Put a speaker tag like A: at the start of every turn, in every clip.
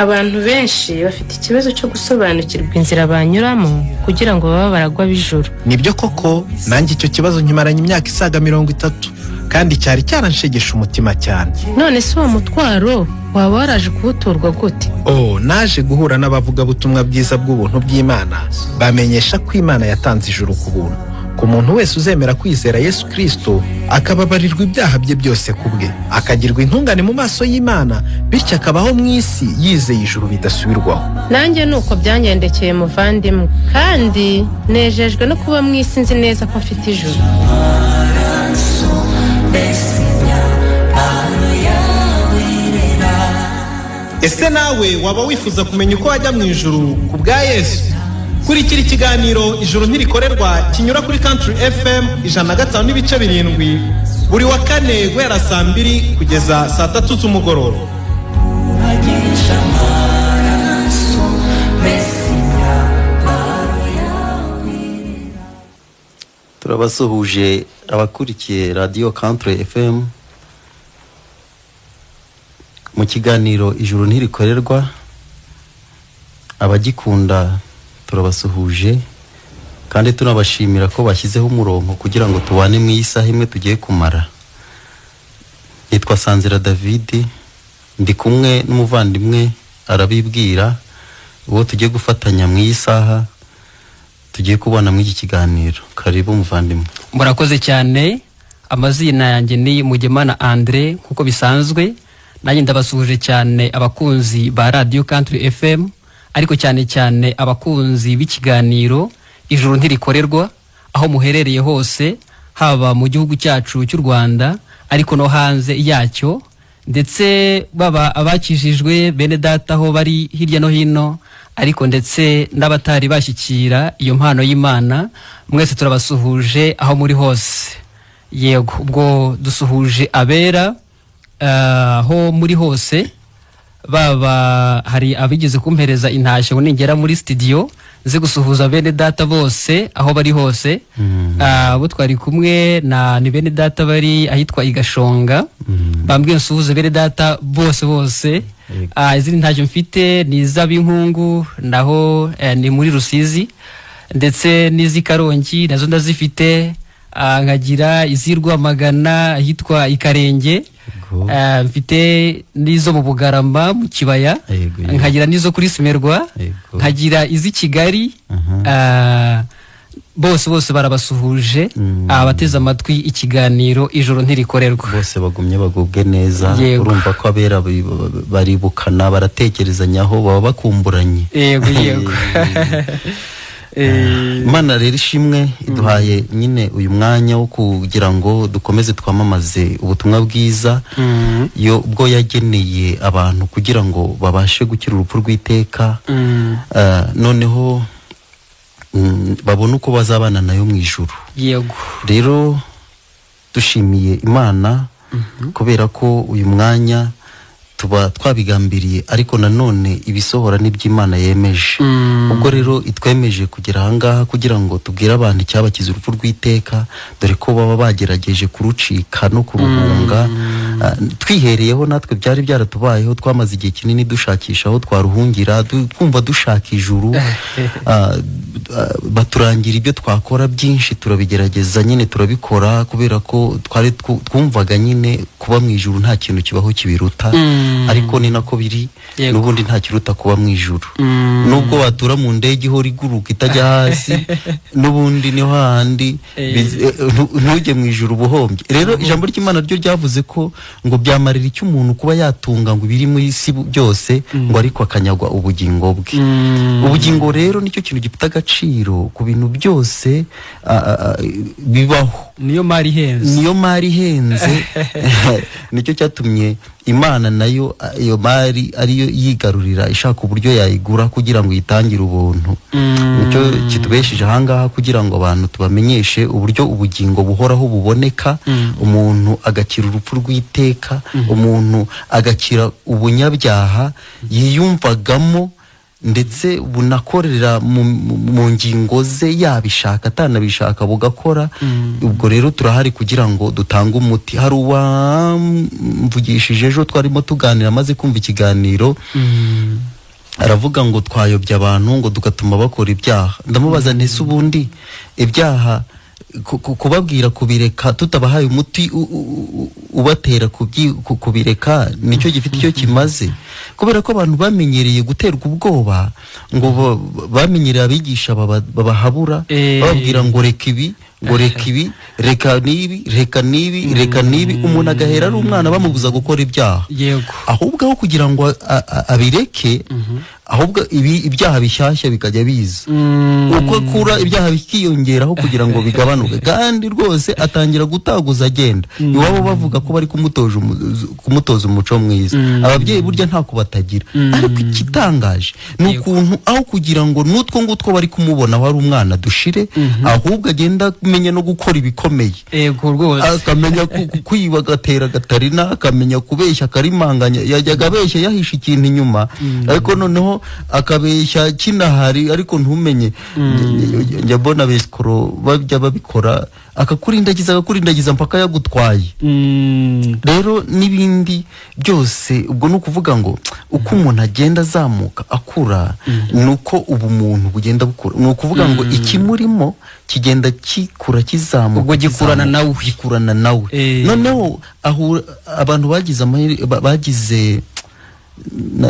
A: Abantu benshi bafite ikibazo cyo gusobanukirwa inzira banyuramo kugira ngo baba baragwa bijuru.
B: Nibyo koko, nanjye icyo kibazo nkimaranye imyaka isaga 30 kandi cyari cyaranshegesha umutima cyane.
A: None se uwo mutwaro waba waraje kuwutorwa gute?
B: Naje guhura n'abavuga butumwa bwiza bw'ubuntu bw'Imana, bamenyesha ko Imana yatanze ijuru ku buntu ku muntu wese uzemera kwizera Yesu Kristo, akababarirwa ibyaha bye byose kubwe, akagirwa intungane mu maso y'Imana, bityo akabaho mu isi yizeye ijuru bidasubirwaho.
A: Nanjye nuko byangendekeye muvandimwe, kandi nejejwe no kuba mu isi nzi neza ko mfite ijuru.
B: Ese nawe waba wifuza kumenya uko wajya mu ijuru ku bwa Yesu? Kurikira ikiganiro Ijuru Ntirikorerwa kinyura kuri Country FM 105.7 buri wa kane guhera saa 2 kugeza saa 3 z'umugoroba.
C: Turabasuhuje abakurikiye Radio Country FM mu kiganiro Ijuru Ntirikorerwa. Abagikunda turabasuhuje kandi tunabashimira ko bashyizeho umurongo kugira ngo tubane mu isaha imwe tugiye kumara. Nitwa Sanzira David, ndi kumwe n'umuvandimwe arabibwira uwo tugiye gufatanya mu isaha tugiye kubona mu iki kiganiro. Karibu muvandimwe.
D: Murakoze cyane. Amazina yanjye ni Mugemana Andre kuko bisanzwe. Nanjye ndabasuhuje cyane abakunzi ba Radio Country FM, ariko cyane cyane abakunzi b'ikiganiro Ijuru Ntirikorerwa aho muherereye hose, haba mu gihugu cyacu cy'u Rwanda ariko no hanze yacyo, ndetse baba abakijijwe bene data aho bari hirya no hino, ariko ndetse n'abatari bashyikira iyo mpano y'Imana. Mwese turabasuhuje aho muri hose. Yego, ubwo dusuhuje abera aho muri hose, baba hari abigeze kumpereza intashyo ningera muri studio ze gusuhuza bene data bose aho bari hose. Abo twari kumwe ni bene data bari ahitwa Igashonga, bambwiye nsuhuze bene data bose. Izindi ntacyo mfite ni iz'Abinkungu, naho ni muri Rusizi, ndetse n'izi Karongi nazo ndazifite, nkagira iz'Rwamagana ahitwa Ikarenge, mfite n'izo mu Bugarama mu Kibaya, nkagira n'izo kuri Simerwa, nkagira iz'i Kigali. Bose barabasuhuje, abateze amatwi ikiganiro Ijuru Ntirikorerwa.
C: Bose bagumye bagubwe neza. Urumva ko abera baribukana, baratekerezanyaho, baba bakumburanye.
D: Yego.
C: Imana rero ishimwe iduhaye nyine uyu mwanya wo kugira ngo dukomeze twamamaze ubutumwa bwiza yo ubwo yageneye abantu kugira ngo babashe gukira urupfu rw'iteka, noneho babone uko bazabana nayo mu ijuru.
D: Yego.
C: Rero dushimiye Imana kubera ko uyu mwanya tuba twabigambiriye, ariko nanone ibisohora n'iby'Imana yemeje. Ubwo rero itwemeje kugera ahangaha kugira ngo tubwire abantu icyabakiza urupfu rw'iteka, dore ko baba bagerageje kurucika no kuruhunga. Twihereyeho natwe byari byaratubayeho, twamaze igihe kinini dushakisha aho twaruhungira, twumva dushaka ijuru. Baturangira ibyo twakora byinshi, turabigerageza nyine turabikora, kubera ko twumvaga nyine kuba mu ijuru nta kintu kibaho kibiruta. Ariko ni nako biri, n'ubundi nta kiruta kuba mu ijuru. Nubwo watura mu ndege ihora iguruka itajya hasi, n'ubundi niho handi ntujye mu ijuru buhombye. Rero ijambo ry'Imana ryo ryavuze ko ngo byamarira icyo umuntu kuba yatunga ngo biri mu isi byose, ngo ariko akanyagwa ubugingo bwe. Ubugingo rero nicyo kintu gifite agaciro ku bintu byose bibaho.
D: Niyo mari ihenze. Nicyo cyatumye Imana nayo iyo mari ariyo yigarurira, ishaka uburyo yayigura kugira ngo yitangire ubuntu. Nicyo kitubesheje ahangaha kugira ngo abantu tubamenyeshe uburyo ubugingo buhoraho buboneka, umuntu agakira urupfu rw'iteka, umuntu agakira ubunyabyaha yiyumvagamo, ndetse bunakorera mu ngingo ze, yabishaka atanabishaka bugakora. Ubwo rero turahari kugira ngo dutange umuti. Hari uwamvugishije ejo twarimo tuganira, maze kumva ikiganiro,
C: aravuga ngo twayobya abantu ngo tugatuma bakora ibyaha. Ndamubaza nti se ubundi ibyaha kubabwira kubireka tutabahaye umuti ubatera kubireka nicyo gifite icyo kimaze, kubera ko abantu bamenyereye guterwa ubwoba, ngo bamenyereye abigisha babahabura bababwira ngo reka ibi, ngo reka ibi, reka nibi, reka nibi, reka nibi, umuntu agahera ari umwana bamubuza gukora ibyaha. Ahubwo aho kugira ngo abireke, ahubwo ibyaha bishyashya bikajya biza, uko akura ibyaha bikiyongeraho kugira ngo bigabanuke, kandi rwose atangira gutaguza agenda. Iwabo bavuga ko bari kumutoza umuco mwiza. Ababyeyi burya ntako batagira, ariko ikitangaje ni ukuntu aho kugira ngo n'utwo ngutwo bari kumubona wari umwana dushire, ahubwo agenda kumenya no gukora ibikomeye. Akamenya kwiba agatera gatarina, akamenya kubeshya akarimanganya. Yajyaga abeshya yahisha ikintu inyuma, ariko noneho akabeshya kinahari, ariko ntumenye. Njya mbona besikoro bajya babikora, akakurindagiza mpaka yagutwaye. Rero n'ibindi byose, ubwo ni ukuvuga ngo uko umuntu agenda azamuka akura, nuko ubumuntu bugenda bukura. Ni ukuvuga ngo ikimurimo kigenda kikura kizamuka,
D: ubwo gikurana nawe.
C: Noneho abantu bagize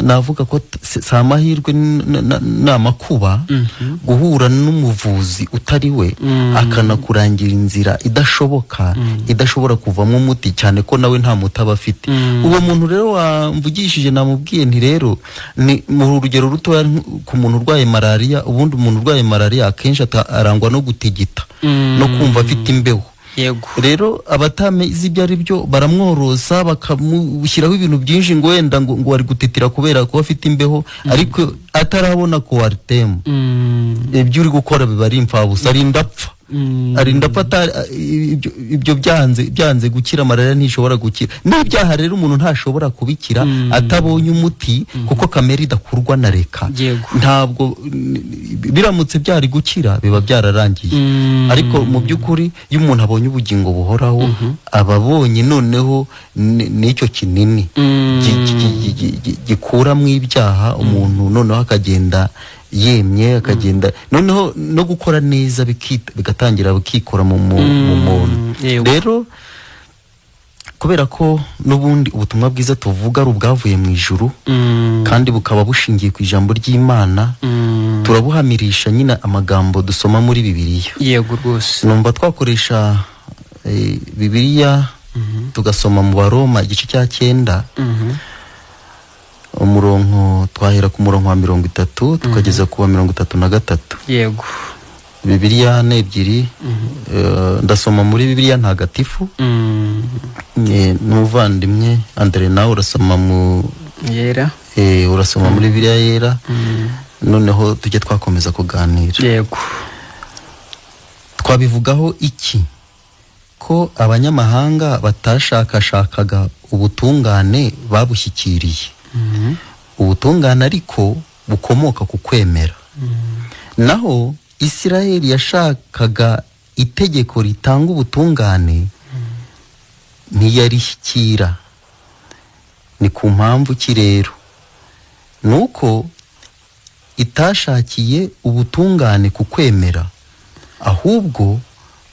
C: navuga ko si amahirwe n'amakuba, guhura n'umuvuzi utari we akanakurangira inzira idashobora kuvamo umuti, cyane ko nawe nta muti aba afite. Uwo muntu rero wamvugishije namubwiye nti rero ni mu rugero rutoya ku muntu urwaye malaria. Ubundi umuntu urwaye malaria akenshi arangwa no gutigita no kumva afite imbeho. Rero abatamizi ibyo ari byo baramworosa, bakamushyiraho ibintu byinshi ngo wenda ngo ari gutitira kubera ko afite imbeho, ariko atarabona ko waritemu ibyo uri gukora biba ari imfabusa. arinda apfa ibyo byanze gukira. Malaria ntishobora gukira. N'ibyaha rero umuntu ntashobora kubikira atabonye umuti, kuko kamere idakurwa na reka. Ntabwo biramutse byari gukira biba byararangiye. Ariko mu by'ukuri iyo umuntu abonye ubugingo buhoraho, ababonye noneho n'icyo kinini gikuramwo ibyaha, umuntu noneho akagenda yemye, akagenda noneho no gukora neza bigatangira bikikora mu muntu. Rero kubera ko n'ubundi ubutumwa bwiza tuvuga ari ubwavuye mu ijuru, kandi bukaba bushingiye ku ijambo ry'Imana, turabuhamirisha nyine amagambo dusoma muri Bibiliya. Numva twakoresha Bibiliya tugasoma mu Baroma igice cya 9, umurongo twahera ku murongo wa 30 tukageza ku wa 33. Bibiliya ni ebyiri. Ndasoma muri Bibiliya ntagatifu. N'umuvandimwe Andre nawe urasoma mu
D: yera.
C: Urasoma muri Bibiliya yera. Noneho tujye twakomeza kuganira. Twabivugaho iki? Ko abanyamahanga batashakashakaga ubutungane babushyikiriye. Ubutungane ariko bukomoka ku kwemera. Naho Isiraheli yashakaga itegeko ritanga ubutungane, ntiyarishyikira. Ni ku mpamvu ki rero? Nuko itashakiye ubutungane ku kwemera, ahubwo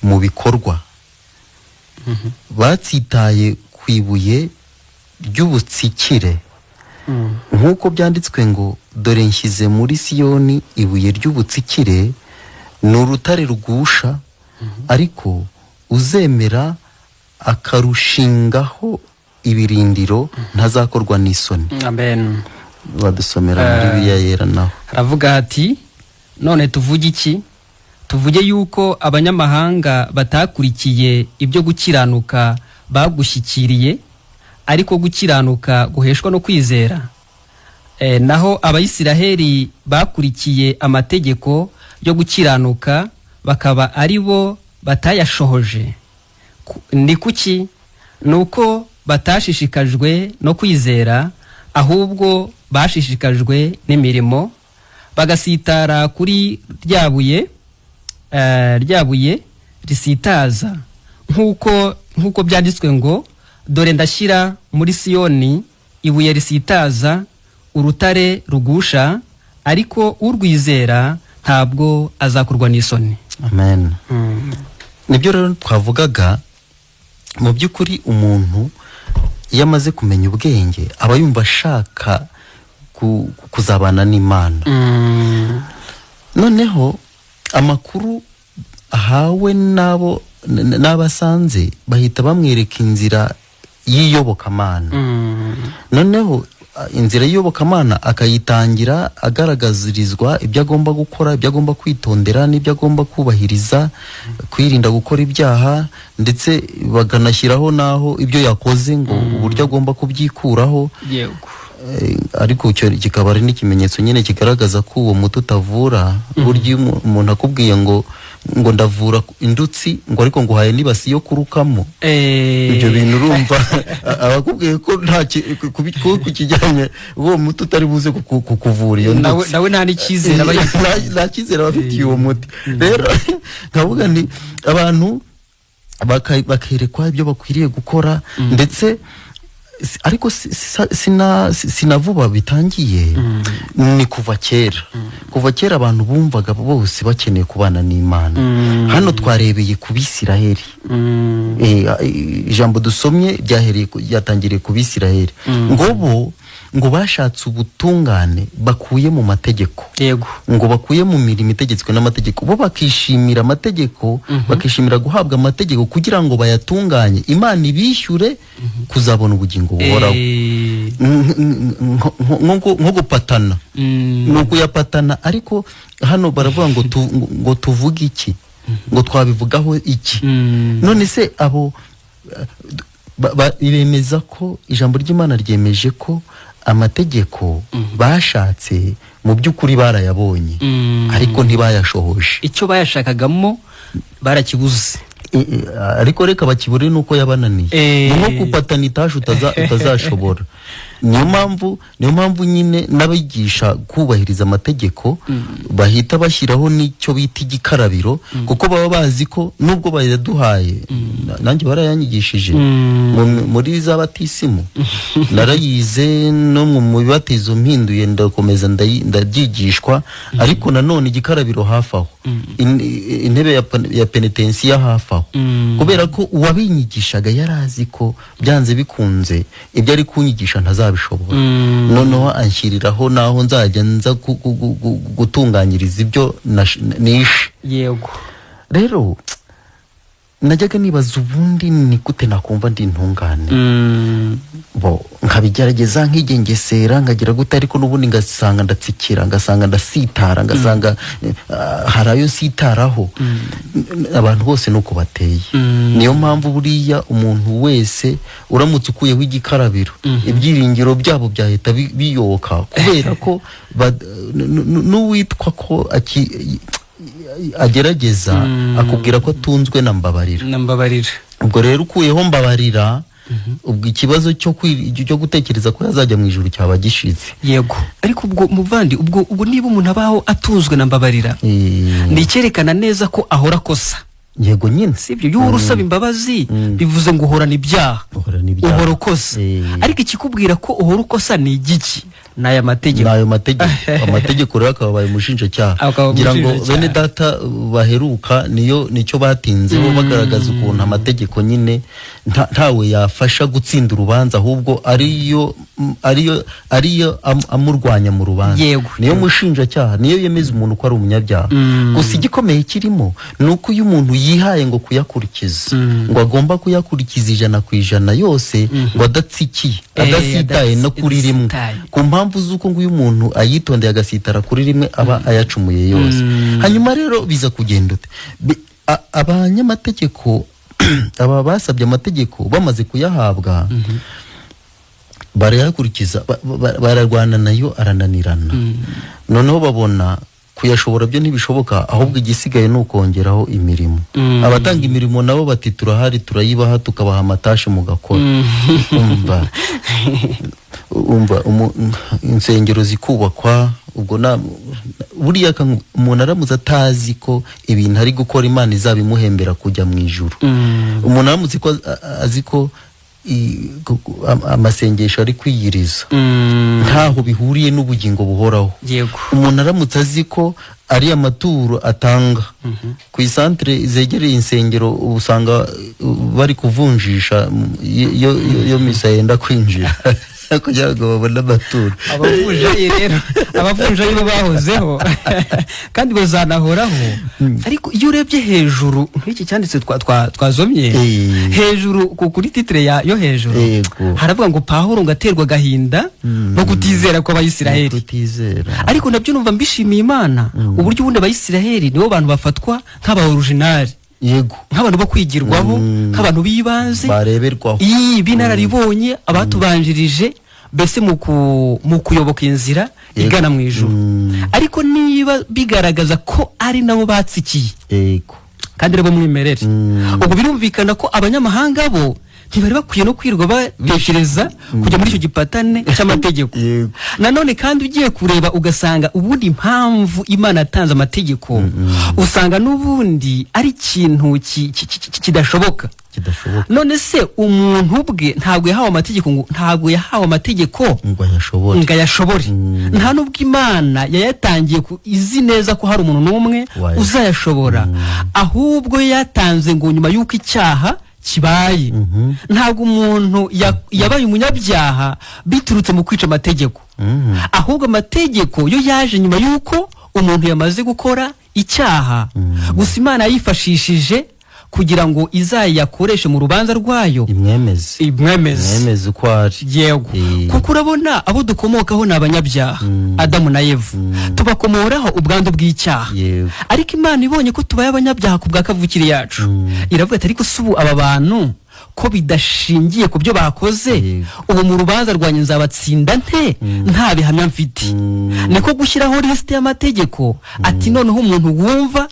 C: mu bikorwa. Batsitaye ku ibuye ry'ubutsikire, nk'uko byanditswe ngo dore nshyize muri Siyoni ibuye ry'ubutsikire, ni urutare rugusha, ariko uzemera akarushingaho ibirindiro ntazakorwa n'isoni.
D: Amen.
C: Badusomera muri Bibiliya yera naho
D: aravuga ati, none tuvuge iki? Tuvuge yuko abanyamahanga batakurikiye ibyo gukiranuka bagushyikiriye, ariko gukiranuka guheshwa no kwizera. Naho abayisiraheli bakurikiye amategeko yo gukiranuka, bakaba ari bo batayashohoje. Ni kuki? Nuko batashishikajwe no kwizera, ahubwo bashishikajwe n'imirimo, bagasitara kuri ryabuye risitaza, nk'uko byanditswe ngo dore ndashyira muri Siyoni ibuye risitaza, urutare rugusha, ariko urwizera ntabwo azakurwa n'isoni.
C: Amen. Nibyo rero twavugaga, mu by'ukuri umuntu iyo amaze kumenya ubwenge aba yumva ashaka kuzabana n'Imana. Noneho amakuru ahawe n'abasanze bahita bamwereka inzira y'iyobokamana. Noneho inzira y'iyobokamana akayitangira agaragazirizwa ibyo agomba gukora, ibyo agomba kwitondera n'ibyo agomba kubahiriza, kwirinda gukora ibyaha, ndetse baganashyiraho naho ibyo yakoze ngo uburyo agomba kubyikuraho. Ariko icyo kikaba ari n'ikimenyetso nyine kigaragaza ko uwo muti utavura. Burya umuntu akubwiye ngo ndavura indutsi, ngo ariko ngo haye nibasi yo kurukamo, ibyo bintu urumva abakubwiye ko nta kukijyanye uwo muti utari buze kukuvura iyo ndutsi,
D: nawe nta n'icyizere
C: nta cyizere abafitiye uwo muti. Rero nkavuga ni abantu bakerekwa ibyo bakwiriye gukora, ndetse ariko sinavuba bitangiye, ni kuva kera abantu bumvaga bose bakeneye kubana n'Imana. Hano twarebeye ku Bisiraheli, ijambo dusomye ryatangiriye ku Bisiraheli, ngo bashatse ubutungane bakuye mu mategeko, ngo bakuye mu mirimo itegetswe n'amategeko, bo bakishimira amategeko, bakishimira guhabwa amategeko kugira ngo bayatunganye, Imana ibishyure kuzabona ubugingo buhoraho. Nko gupatana, no kuyapatana. Ariko hano baravuga ngo tuvuge iki, ngo twabivugaho iki? None se abo bemeza ko ijambo ry'Imana ryemeje ko amategeko bashatse mu by'ukuri barayabonye, ariko ntibayashohoje.
D: Icyo bayashakagamo barakibuze,
C: ariko reka bakibure nuko yabananiye. Nko kupatana itasha utazashobora. Niyo mpamvu nyine n'abigisha kubahiriza amategeko bahita bashyiraho n'icyo bita igikarabiro, kuko baba bazi ko nubwo bayaduhaye, nanjye barayanyigishije muri za batisimu, narayize no mu bibatizo mpinduye ndakomeza ndabyigishwa, ariko nanone igikarabiro hafi aho, intebe ya penetensiya hafi aho, kubera ko uwabinyigishaga yarazi ko byanze bikunze ibyo ari kunyigisha ntazabishobora. Noneho anshyiriraho naho nzajya nza gutunganyiriza ibyo nishe. Rero najyaga nibaza, ubundi ni gute nakumva ndi intungane? Nkabigerageza nkigengesera nkagira gute, ariko n'ubundi ngasanga ndatsikira, ngasanga ndasitara, ngasanga hari ayo sitaraho. Abantu bose nuko bateye. Niyo mpamvu buriya umuntu wese uramutse ukuyeho igikarabiro, ibyiringiro byabo byahita biyoka, kubera ko n'uwitwa ko agerageza akubwira ko atunzwe na mbabarira. Ubwo rero ukuyeho mbabarira, ubwo ikibazo cyo gutekereza ko yazajya mu ijuru cyaba gishize.
D: Ariko ubwo muvandi, ubwo niba umuntu abaho atunzwe na mbabarira, ni icyerekana neza ko ahora akosa.
C: Nyine
D: sibyo, iyo urusaba imbabazi bivuze ngo uhorana ibyaha, uhora ukosa. Ariko ikikubwira ko uhora ukosa ni igiki? N'aya mategeko. Amategeko rero akabaye umushinjacyaha. Ngira ngo bene data baheruka nicyo batinzeho, bagaragaza ukuntu amategeko nyine ntawe yafasha gutsinda urubanza, ahubwo ariyo amurwanya mu rubanza. Niyo mushinjacyaha, niyo yemeza umuntu ko ari umunyabyaha. Gusa igikomeye kirimo ni uko iyo umuntu yihaye ngo kuyakurikiza, ngo agomba kuyakurikiza 100% yose, ngo adasitaye no kuri rimwe, ku mpamvu z'uko ngo uyu muntu ayitondeye agasitara kuri rimwe aba ayacumuye yose. Hanyuma rero biza kugenda abanyamategeko aba basabye amategeko bamaze kuyahabwa, barayakurikiza, bararwana nayo arananirana. Noneho babona kuyashobora byo ntibishoboka, ahubwo igisigaye ni ukongeraho imirimo. Abatanga imirimo nabo bati turahari, turayibaha, tukabaha amatashe mugakora. Umva insengero zikubakwa, ubwo buriya umuntu aramuze atazi ko ibintu ari gukora Imana izabimuhembera kujya mu ijuru. Umuntu aramutse ko azi ko
C: amasengesho ari kwiyiriza ntaho bihuriye n'ubugingo buhoraho.
D: Yego.
C: Umuntu aramutse azi ko ari amaturo atanga ku isantere zegereye insengero, usanga bari kuvunjisha yo misa yenda kwinjira kugira ngo babone amaturo.
D: Abavunjayi rero, abavunjayi bo bahozeho kandi bazanahoraho. Ariko iyo urebye hejuru nk'iki cyanditse twazomye hejuru kuri titre yo hejuru, haravuga ngo Pawulo ngaterwa gahinda no kutizera kw'Abayisiraheli. Ariko nabyo numva mbishimiye Imana uburyo ubundi Abayisiraheli nibo bantu bafatwa nk'aba original.
C: Yego,
D: nk'abantu bo kwigirwaho, nk'abantu bibanze
C: bareberwaho,
D: binararibonye abatubanjirije bese mu kuyoboka inzira igana mu ijuru. Ariko niba bigaragaza ko ari nabo batsikiye,
C: yego,
D: kandi rebo mwimerere, ubwo birumvikana ko abanyamahanga bo ntibari bakwiye no kwirwa bateshereza kujya muri icyo gipatane cy'amategeko. Nanone kandi ugiye kureba ugasanga ubundi impamvu Imana yatanze amategeko usanga n'ubundi ari ikintu kidashoboka. None se umuntu ubwe ntabwo yahawe amategeko ngo ayashobore. Nta nubwo Imana yayatangiye izi neza ko hari umuntu n'umwe uzayashobora, ahubwo yatanze ngo nyuma y'uko icyaha kibaye. Ntabwo umuntu yabaye umunyabyaha biturutse mu kwica amategeko, ahubwo amategeko yo yaje nyuma y'uko umuntu yamaze gukora icyaha. Gusa Imana yifashishije kugira ngo izayakoreshe mu rubanza rwayo, imwemeze
C: uko ari.
D: Yego, kuko urabona abo dukomokaho ni abanyabyaha, Adamu na Eva, tubakomoraho ubwandu bw'icyaha. Ariko Imana ibonye ko tubaye abanyabyaha ku bwa kavukire yacu, iravuga ati ariko subu aba bantu ko bidashingiye ku byo bakoze, ubu mu rubanza rwanjye nzabatsinda nte nta bihamya mfite. Niko gushyiraho lisite y'amategeko, ati noneho umuntu wumva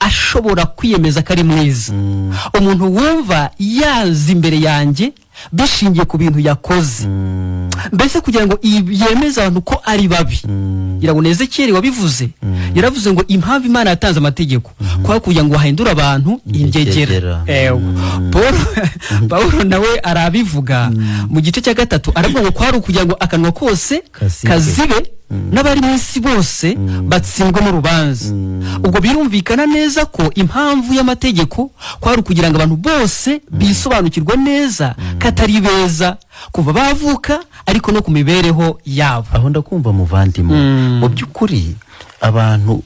D: ashobora kwiyemeza ko ari mwiza, umuntu wumva yaza imbere yanjye bishingiye ku bintu yakoze, mbese kugira ngo yemeze abantu ko ari babi. Irago Ezekiyeli wabivuze, yaravuze ngo impamvu Imana yatanze amategeko kwa kugira ngo hahindure abantu ingegera. Pawulo nawe arabivuga mu gice cya 3, aravuga ngo kwari ukugira ngo akanwa kose kazibe n'abari mu isi bose batsindwe mu rubanza. Ubwo birumvikana neza ko impamvu y'amategeko kwari ukugira ngo abantu bose bisobanukirwe neza katari beza kuva bavuka, ariko no ku mibereho yabo.
C: Aho ndakumva muvandimwe, mu by'ukuri abantu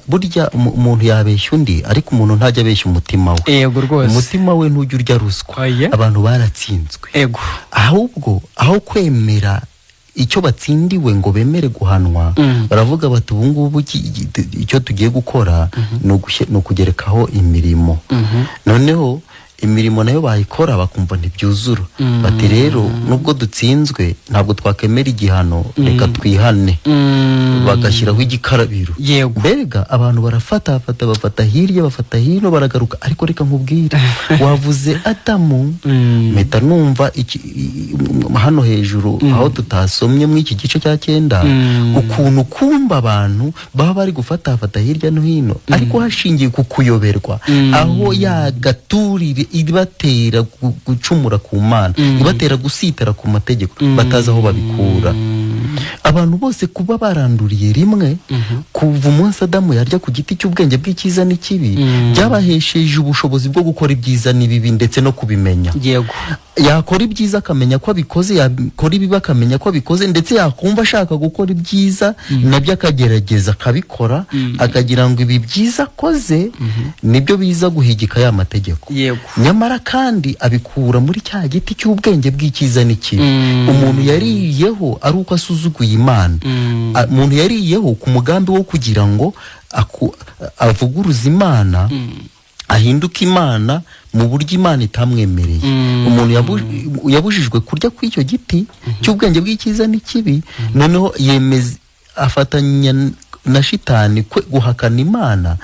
C: burya umuntu yabeshya undi, ariko umuntu ntajya abeshya umutima we.
D: Yego rwose,
C: umutima we ntujya urya ruswa. Abantu baratsinzwe.
D: Yego,
C: ahubwo aho kwemera icyo batsindiwe ngo bemere guhanwa, baravuga bati ubu ngubu icyo tugiye gukora ni ukugerekaho imirimo. Noneho imirimo nayo bayikora bakumva ntibyuzura, bati rero nubwo dutsinzwe ntabwo twakemera igihano, reka twihane, bagashyiraho igikarabiro. Mbega abantu bafata hirya bafata hino baragaruka. Ariko reka nkubwire, wavuze Adamu, mpita numva hano hejuru aho tutasomye muri iki gice cya 9 ukuntu kumba abantu baba bari gufata hirya no hino, ariko hashingiye ku kuyoberwa, aho yagaturire ibatera gucumura ku Mana, ibatera gusitara ku mategeko, batazi aho babikura. Abantu bose kuba baranduriye rimwe, kuva umunsi Adamu yarya ku giti cy'ubwenge bw'icyiza n'ikibi, byabahesheje ubushobozi bwo gukora ibyiza n'ibibi ndetse no kubimenya.
D: Yego,
C: yakora ibyiza akamenya ko abikoze, yakora ibibi akamenya ko abikoze, ndetse yakumva ashaka gukora ibyiza nabyo akagerageza akabikora, akagira ngo ibi byiza akoze nibyo biza guhigika ya mategeko. Nyamara kandi abikura muri cya giti cy'ubwenge bw'icyiza n'ikibi. Umuntu yariyeho ari uko asuzuguye Imana, umuntu yariyeho ku mugambi wo kugira ngo avuguruze Imana, ahinduka Imana mu buryo Imana itamwemereye. Umuntu yabujijwe kurya ku icyo giti cy'ubwenge bw'icyiza n'ikibi, noneho afatanya na shitani guhakana Imana,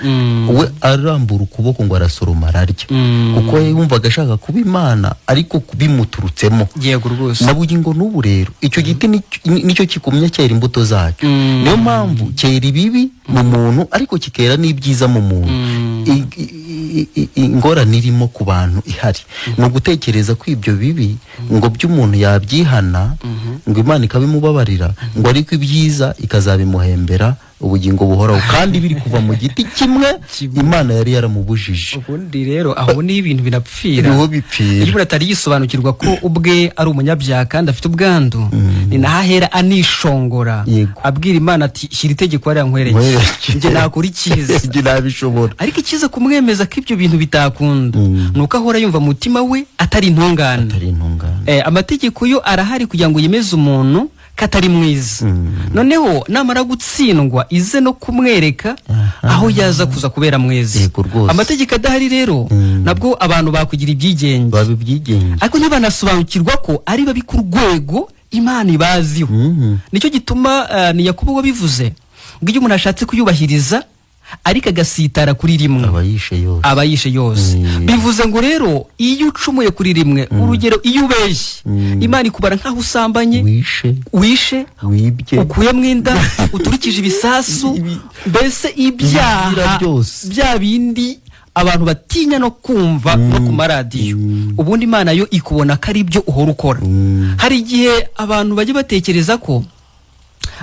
C: we arambura ukuboko ngo arasoroma ararya, kuko yumvaga ashaka kuba Imana ariko bimuturutsemo.
D: Yego rwose,
C: nabugingo n'ubu rero icyo giti nicyo kikumya cyera imbuto zacyo. Niyo mpamvu cyera ibibi mu muntu ariko kikera n'ibyiza mu muntu. ingorane irimo ku bantu ihari ni ugutekereza ko ibyo bibi ngo by'umuntu yabyihana ngo Imana ikabimubabarira ngo ariko ibyiza ikazabimuhembera ubugingo buhoraho kandi biri kuva mu giti kimwe Imana yari yaramubujije.
D: Ubundi rero aho ni ibintu binapfira
C: niho bipfira.
D: Iyo atari yisobanukirwa ko ubwe ari umunyabyaha kandi afite ubwandu ni nahahera anishongora abwira Imana ati shyira itegeko ari nkwereke nje nakora icyiza
C: nje nabishobora.
D: Ariko icyiza kumwemeza ko ibyo bintu bitakunda nuko ahora yumva mutima we atari intungane. Amategeko yo arahari kugira ngo yemeze umuntu katari mwiza. Noneho namara gutsindwa ize no kumwereka aho yaza kuza kubera mwiza. Amategeko adahari rero nabwo abantu bakugira ibyigenge ariko ntibanasobanukirwa ko ari babi ku rwego Imana ibaziho. Nicyo gituma ni Yakobo wabivuze ngo iyo umuntu ashatse kuyubahiriza ariko agasitara kuri rimwe abayishe yose. Bivuze ngo rero iyo ucumuye kuri rimwe urugero iyo ubeshye Imana ikubara nkaho usambanye wishe ukuyemo inda uturikije ibisasu mbese ibyaha bya bindi abantu batinya no kumva no ku maradiyo. Ubundi Imana yo ikubona ko ari byo uhora ukora. Hari igihe abantu bajya batekereza ko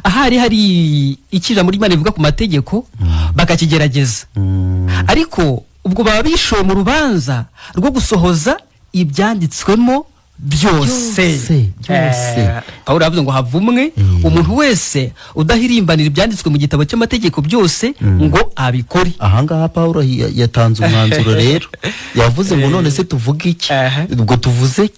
D: ahari hari ikija muri Imana ivuga ku mategeko bakakigerageza ariko ubwo baba bishoye mu rubanza rwo gusohoza ibyanditswemo byose. Pawulo yavuze ngo havumwe umuntu wese udahirimbanira ibyanditswe mu gitabo cy'amategeko byose ngo abikore.
C: Ahangaha Pawulo yatanze umwanzuro rero yavuze ngo none se tuvuge iki? Ubwo tuvuze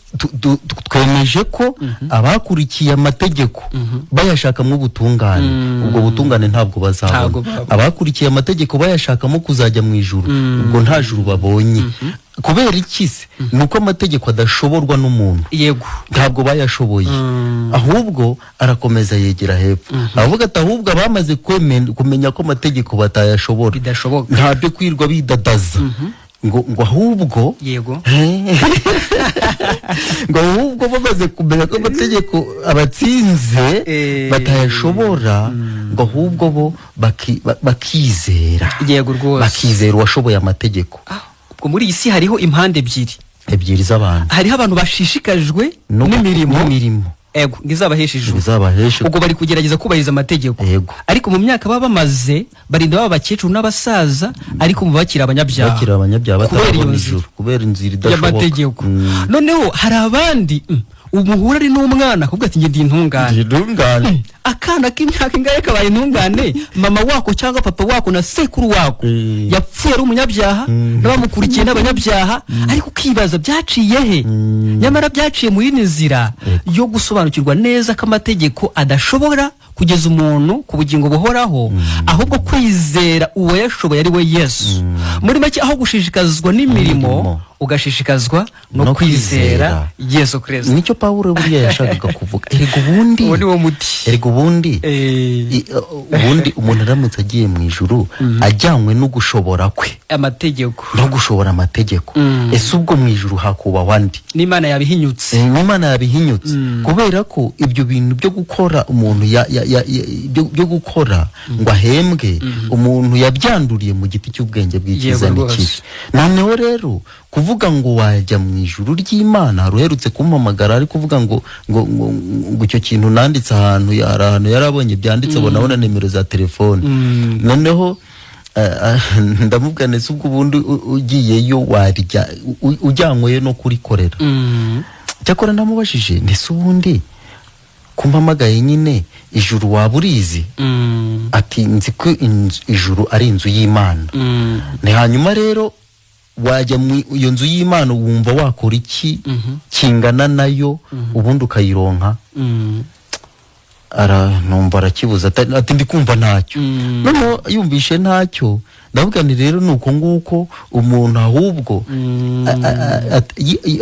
C: twemeje ko abakurikiye amategeko bayashakamo ubutungane ubwo butungane ntabwo bazabona. Abakurikiye amategeko bayashakamo kuzajya mu ijuru ubwo nta juru babonye. Kubera iki se? Nuko amategeko adashoborwa n'umuntu.
D: Yego.
C: Ntabwo bayashoboye. Ahubwo arakomeza yegera hepfo. Avuga ati ahubwo abamaze kumenya ko amategeko batayashobora.
D: Bidashoboka.
C: Ntabyo kwirwa bidadaza. ngo ahubwo
D: yego
C: ngo ahubwo bamaze kumenya ko amategeko abatsinze batayashobora ngo ahubwo bo bakizera.
D: Yego rwose.
C: Bakizera uwashoboye amategeko.
D: Ubwo muri iyi si hariho impande ebyiri
C: z'abantu.
D: Hariho abantu bashishikajwe n'imirimo ego ngizabaheshije ubwo bari kugerageza kubahiriza amategeko ariko mu myaka baba bamaze barinda baba bakecuru n'abasaza ariko mu bakira abanyabyaha
C: batabona ijuru kubera inzira idashoboka.
D: Noneho hari abandi umuhura ari n'umwana kuvuga ati nge ndi intungane akana k'imyaka ingahe kabaye intungane mama wako cyangwa papa wako na sekuru wako yapfuye ari umunyabyaha n'abamukurikiye n'abanyabyaha ariko ukibaza byaciye he? Nyamara byaciye mu yindi nzira yo gusobanukirwa neza ko amategeko adashobora kugeza umuntu ku bugingo buhoraho ahubwo kwizera uwo yashoboye ari we Yesu. Muri make aho gushishikazwa n'imirimo ugashishikazwa no kwizera Yesu Kristo.
C: Nicyo Pawulo buriya yashakaga kuvuga. Erega ubundi ubundi umuntu aramutse agiye mu ijuru ajyanywe no gushobora kwe
D: amategeko
C: no gushobora amategeko ese ubwo mu ijuru hakubahwa ndi?
D: N'Imana yabihinyutse.
C: Kubera ko ibyo bintu byo gukora umuntu byo gukora ngo ahembwe umuntu yabyanduriye mu giti cy'ubwenge bw'icyiza n'ikibi. Noneho rero kuvuga ngo wajya mu ijuru ry'Imana ruherutse kumpamagara ari kuvuga ngo icyo kintu nanditse ahantu yarabonye byanditse abona nimero za telefone. Noneho ndamubwira nese ubwo ubundi ugiyeyo warya ujyanywe no kurikorera. Cyakora ndamubajije nese ubundi kumpamagaye nyine ijuru waba urizi? Ati nzi ko ijuru ari inzu y'Imana. Ni hanyuma rero wajya mu iyo nzu y'Imana wumva wakora iki kingana nayo ubundi ukayironka? Numva arakibuza ati ndi kumva ntacyo. Noneho yumvishe ntacyo ndavuga ni rero nuko nguko umuntu ahubwo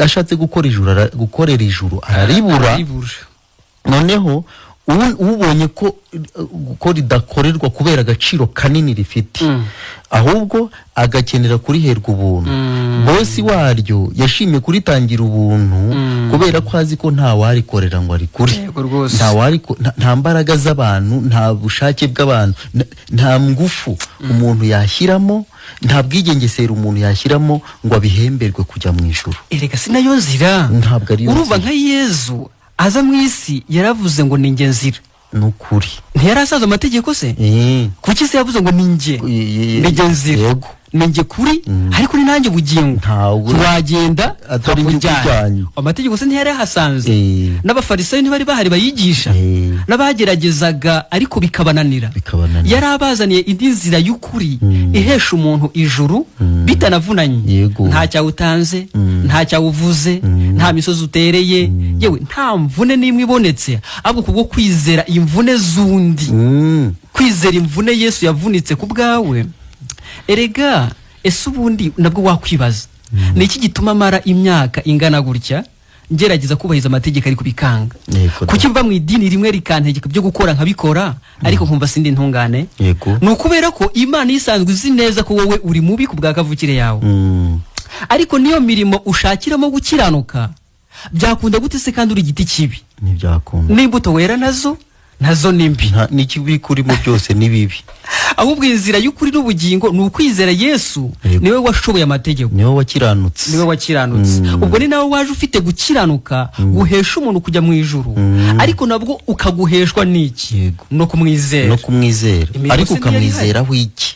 C: ashatse gukorera ijuru araribura. Noneho ubonye ko ridakorerwa kubera agaciro kanini rifite, ahubwo agakenera kuriherwa ubuntu. Bosi waryo yashimye kuritangira ubuntu kubera ko azi ko nta warikorera ngo arikure, nta mbaraga z'abantu, nta bushake bw'abantu, nta ngufu umuntu yashyiramo, nta bwigengesera umuntu yashyiramo ngo abihemberwe kujya mu ijuru.
D: Erega sinayo nzira,
C: ntabwo ari yo.
D: Urumva nka Yezu aza mu isi yaravuze ngo ninjye nzira.
C: Nukuri
D: ntiyarasaza amategeko se? Kuki se yavuze ngo ninjye nzira, ninjye kuri, ariko ni nanjye bugingo, wagenda
C: atari njye.
D: Amategeko se ntiyari hasanze, n'abafarisayo ntibari bahari bayigisha, n'abageragezaga ariko bikabananira. Yarabazaniye indi nzira y'ukuri ihesha umuntu ijuru bitanavunanye. Nta cyawutanze, nta cyawuvuze, nta misozi utereye, yewe nta mvune n'imwe ibonetse, ahubwo kubwo kwizera imvune z'undi, kwizera imvune Yesu yavunitse ku bwawe. Erega ese ubundi nabwo wakwibaza, ni iki gituma mara imyaka ingana gutya ngerageza kubahiriza amategeko ariko bikanga? Kuki mva mu idini rimwe rikantegeka byo gukora nkabikora ariko nkumva sindi ntungane? Ni ukubera ko Imana isanzwe izi neza ko wowe uri mubi ku bwa kavukire yawe, ariko niyo mirimo ushakiramo gukiranuka byakunda gute se kandi uri igiti kibi?
C: Ntibyakunda.
D: N'imbuto wera nazo ni mbi,
C: n'ikibi kurimo byose ni bibi.
D: Ahubwo inzira y'ukuri n'ubugingo ni ukwizera Yesu. Niwe washoboye amategeko,
C: niwe wakiranutse.
D: Ubwo ni nawe waje ufite gukiranuka guhesha umuntu kujya mu ijuru, ariko nabwo ukaguheshwa n'iki? No kumwizera.
C: Ariko ukamwizeraho iki?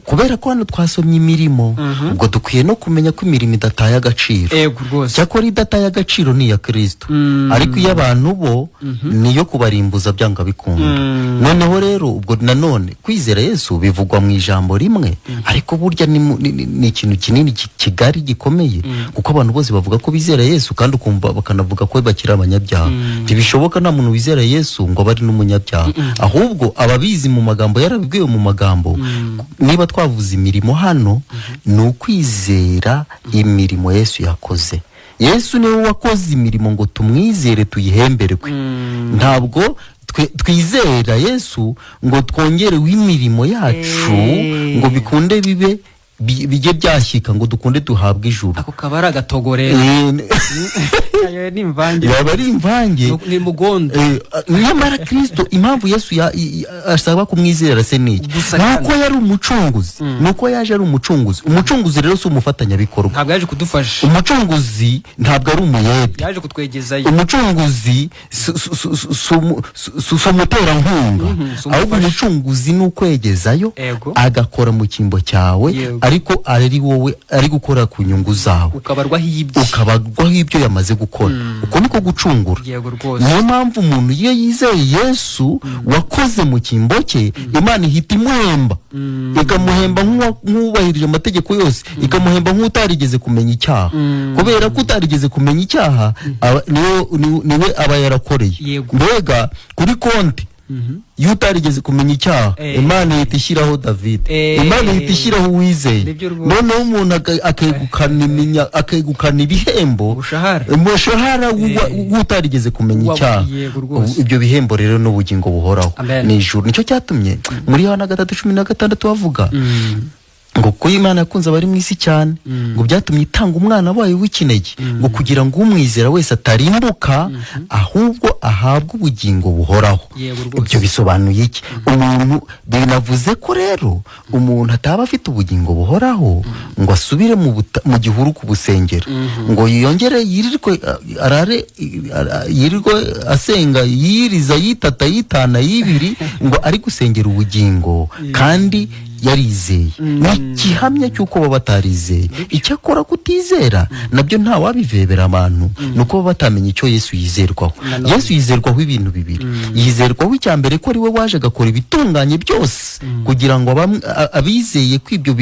C: Kubera ko hano twasomye imirimo, ubwo dukwiye no kumenya ko imirimo idataye agaciro. Cyakora idataye agaciro ni iya Kristo, ariko iyo abantu bo niyo kubarimbuza byanga bikunda. Noneho rero ubwo nanone kwizera Yesu bivugwa mu ijambo rimwe, ariko burya ni ikintu kinini kigari gikomeye, kuko abantu bose bavuga ko bizera Yesu kandi ukumva bakanavuga ko bakiri abanyabyaha. Ntibishoboka, nta muntu wizera Yesu ngo bari n'umunyabyaha, ahubwo ababizi mu magambo, yarabibwiwe mu magambo. Niba twavuze imirimo hano, ni ukwizera imirimo Yesu yakoze. Yesu niwe wakoze imirimo ngo tumwizere tuyihemberwe. Ntabwo twizera Yesu ngo twongerewe imirimo yacu ngo bikunde bijye byashyika ngo dukunde duhabwe ijuru.
D: Ako kabara agatogorera
C: yaba ari imvange,
D: ni mugondo.
C: Nyamara Kristo impamvu Yesu asaba kumwizera se niki? Nuko yari umucunguzi, nuko yaje ari umucunguzi. Umucunguzi rero si umufatanyabikorwa,
D: ntabwo yaje kudufasha.
C: Umucunguzi ntabwo ari umuyede,
D: yaje kutwegezayo.
C: Umucunguzi si umuterankunga, ahubwo umucunguzi ni ukwegezayo, agakora mu cyimbo cyawe, ariko ari wowe ari gukora ku nyungu zawe,
D: ukabarwaho
C: ibyo yamaze gukora. Uko niko gucungura. Niyo mpamvu umuntu iyo yizeye Yesu wakoze mu cyimbo cye, Imana ihita imuhemba, ikamuhemba nk'uwubahirije amategeko yose, ikamuhemba nk'utarigeze kumenya icyaha. Kubera ko utarigeze kumenya icyaha niwe aba yarakoreye. Mbega kuri konti iyo utarigeze kumenya icyaha, Imana ihita ishyiraho David, Imana ihita ishyiraho Uwizeye. Noneho umuntu akegukana ibihembo, umushahara w'utarigeze kumenya icyaha. Ibyo bihembo rero n'ubugingo buhoraho ni ijuru. Nicyo cyatumye muri Yohana 3:16 bavuga ngo ko Imana yakunze abari mu isi cyane ngo byatumye itanga umwana wayo w'ikinege, ngo kugira ngo umwizera wese atarimbuka ahubwo ahabwe ubugingo buhoraho. Ibyo bisobanuye iki? Umuntu binavuze ko rero umuntu ataba afite ubugingo buhoraho ngo asubire mu gihuru ku busengero, ngo yongere yirirwe asenga, yiriza, yitata, yitana, yibiri, ngo ari gusengera ubugingo kandi yarizeye. Ni gihamya cy'uko baba batarizeye. Icyakora kutizera nabyo nta wabivebera abantu, nuko baba batamenya icyo Yesu yizerwaho. Yesu yizerwaho ibintu bibiri. Yizerwaho icya mbere ko ari we waje agakora ibitunganye byose kugira ngo abizeye ko ibyo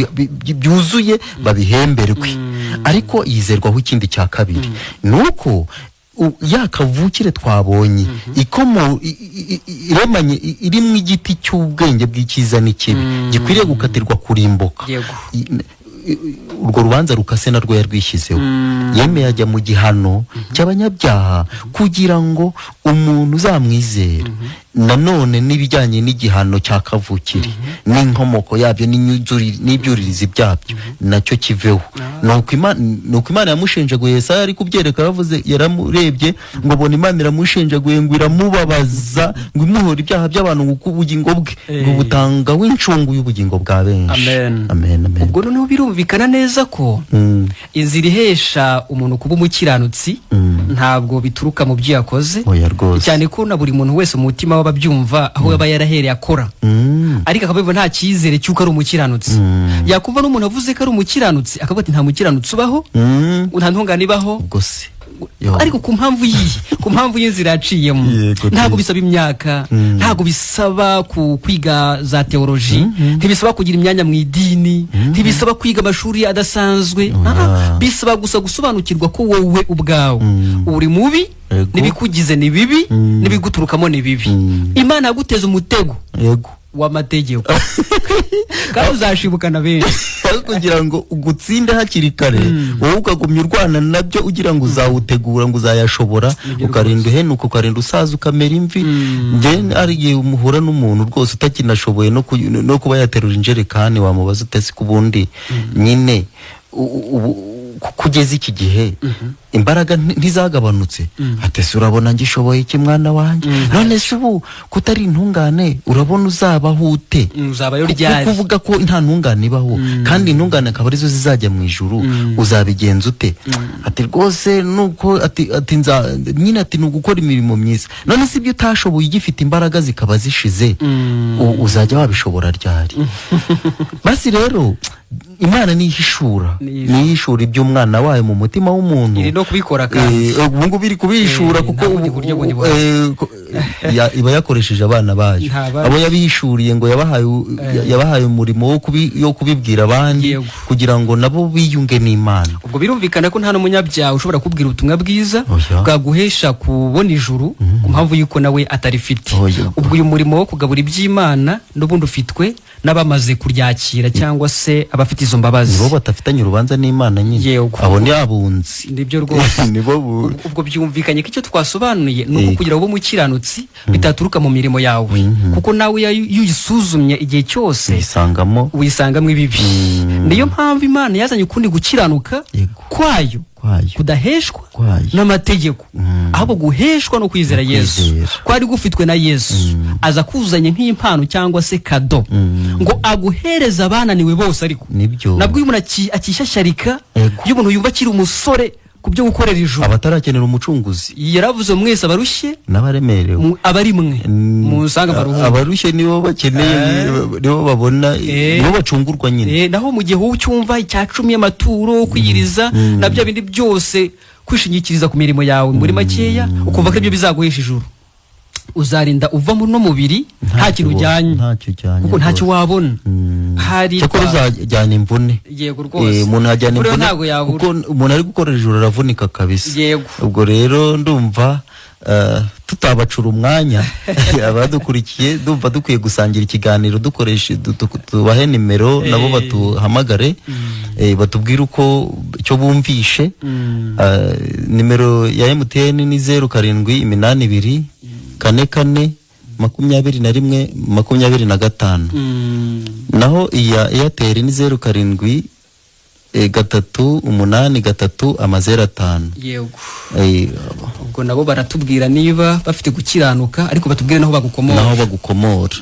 C: byuzuye babihemberwe. Ariko yizerwaho ikindi cya kabiri, nuko yakavukire twabonye iremanye irimo igiti cy'ubwenge bw'icyiza n'ikibi gikwiriye gukatirwa kurimbuka. urwo rubanza rukase narwo yarwishyizeho yemeye ajya mu gihano cy'abanyabyaha kugira ngo umuntu uzamwizera nanone n'ibijyanye n'igihano cya kavukire n'inkomoko yabyo n'ibyuririzi byabyo nacyo kiveho nuko Imana yamushenjaguye Yesaya ari kubyereka yavuze yaramurebye ngo bona Imana iramushenjaguye ngo iramubabaza ngo imuhora ibyaha by'abantu ngo ubugingo bwe ngo butanga w'incungu y'ubugingo bwa benshi. Amen.
D: Ubwo noneho birumvikana neza ko inzira ihesha umuntu kuba umukiranutsi ntabwo bituruka mu byo yakoze cyane ko na buri muntu wese umutima w'ababyumva aho yaba yarahereye akora ariko akabumva nta cyizere cy'uko ari umukiranutsi yakumva n'umuntu avuze ko ari umukiranutsi akavuga ati nta mukiranutsi ubaho nta ntungane ibaho ariko ku mpamvu y'inzira yaciyemo ntabwo bisaba imyaka ntabwo bisaba kwiga za teoloji ntibisaba kugira imyanya mu idini ntibisaba kwiga amashuri adasanzwe bisaba gusa gusobanukirwa ko wowe ubwawe uri mubi n'ibikugize ni bibi n'ibiguturukamo ni bibi Imana yaguteza umutego w'amategeko kandi uzashibukana benshi
C: kugira ngo ugutsinde hakiri kare wowe ukagumya urwana nabyo ugira ngo uzawutegura ngo uzayashobora ukarinda uhenuka ukarinda usaza ukamera imvi njye ari igihe umuhura n'umuntu rwose utakinashoboye no kuba yaterura injerekani wamubaza utese ku bundi nyine kugeza iki gihe imbaraga ntizagabanutse atese urabona ngishoboye iki mwana wanjye none se ubu kutari intungane urabona uzabaho ute
D: uzabayo ryari
C: kuvuga ko nta ntungane ibaho kandi intungane akaba arizo zizajya mu ijuru uzabigenza ute ati rwose nuko ati nyine ati nugukora imirimo myiza none se ibyo utashoboye igifite imbaraga zikaba zishize uzajya wabishobora ryari basi rero Imana nihishura iby'umwana wayo mu mutima w'umuntu
D: iri no kubikora kandi
C: ubungu biri kubishura kuko iba yakoresheje abana bayo abo yabihishuriye ngo yabahaye umurimo wo kubibwira abandi kugira ngo nabo biyunge n'Imana.
D: Ubwo birumvikana ko nta n'umunyabyaha ushobora kubwira ubutumwa bwiza bwaguhesha kubona ijuru ku mpamvu yuko nawe atarifite. Ubwo uyu murimo wo kugabura iby'Imana n'ubundi ufitwe n'abamaze kuryakira cyangwa se abafite izo mbabazi
C: nibo batafitanye urubanza n'Imana nyine abo ni abunzi
D: nibyo rwose ubwo byumvikanye ko icyo twasobanuye nuko kugira ngo umukiranutsi bitaturuka mu mirimo yawe kuko nawe yuyisuzumye igihe cyose wisangamo ibibi. Niyo mpamvu Imana yazanye ukundi gukiranuka kwayo kudaheshwa n'amategeko ahubwo guheshwa no kwizera Yesu kwari gufitwe na Yesu aza kuzanye nk'impano cyangwa se kado ngo aguhereza abananiwe bose ariko nabwo uyu muntu akishyashyarika iyo umuntu yumva akiri umusore kubyo gukorera ijuru
C: abatarakenera umucunguzi
D: yaravuze mwese abarushye
C: n'abaremerewe
D: abari mwe musanga baruhuka
C: abarushye nibo bakeneye nibo babona nibo bacungurwa nyine
D: naho mu gihe wowe ucyumva icyacumi y'amaturo kwiyiriza nabyo bindi byose kwishingikiriza ku mirimo yawe muri makeya ukumva ko ibyo bizaguhesha ijuru uzarinda uva mu no mubiri nta kintu ujyanye kuko ntacyo wabona hari
C: cyakora uzajyana imvune
D: yego rwose
C: umuntu ajyana imvune kuko umuntu ari gukorera ijoro aravunika kabisa ubwo rero ndumva tutabacura umwanya abadukurikiye ndumva dukwiye gusangira ikiganiro dukoresha tubahe nimero nabo batuhamagare batubwire uko icyo bumvishe. Nimero ya MTN ni 0782 44 21 25 naho iya Airtel ni 07 3 8 3 0
D: yego ubwo nabo baratubwira niba bafite gukiranuka ariko batubwire naho bagukomora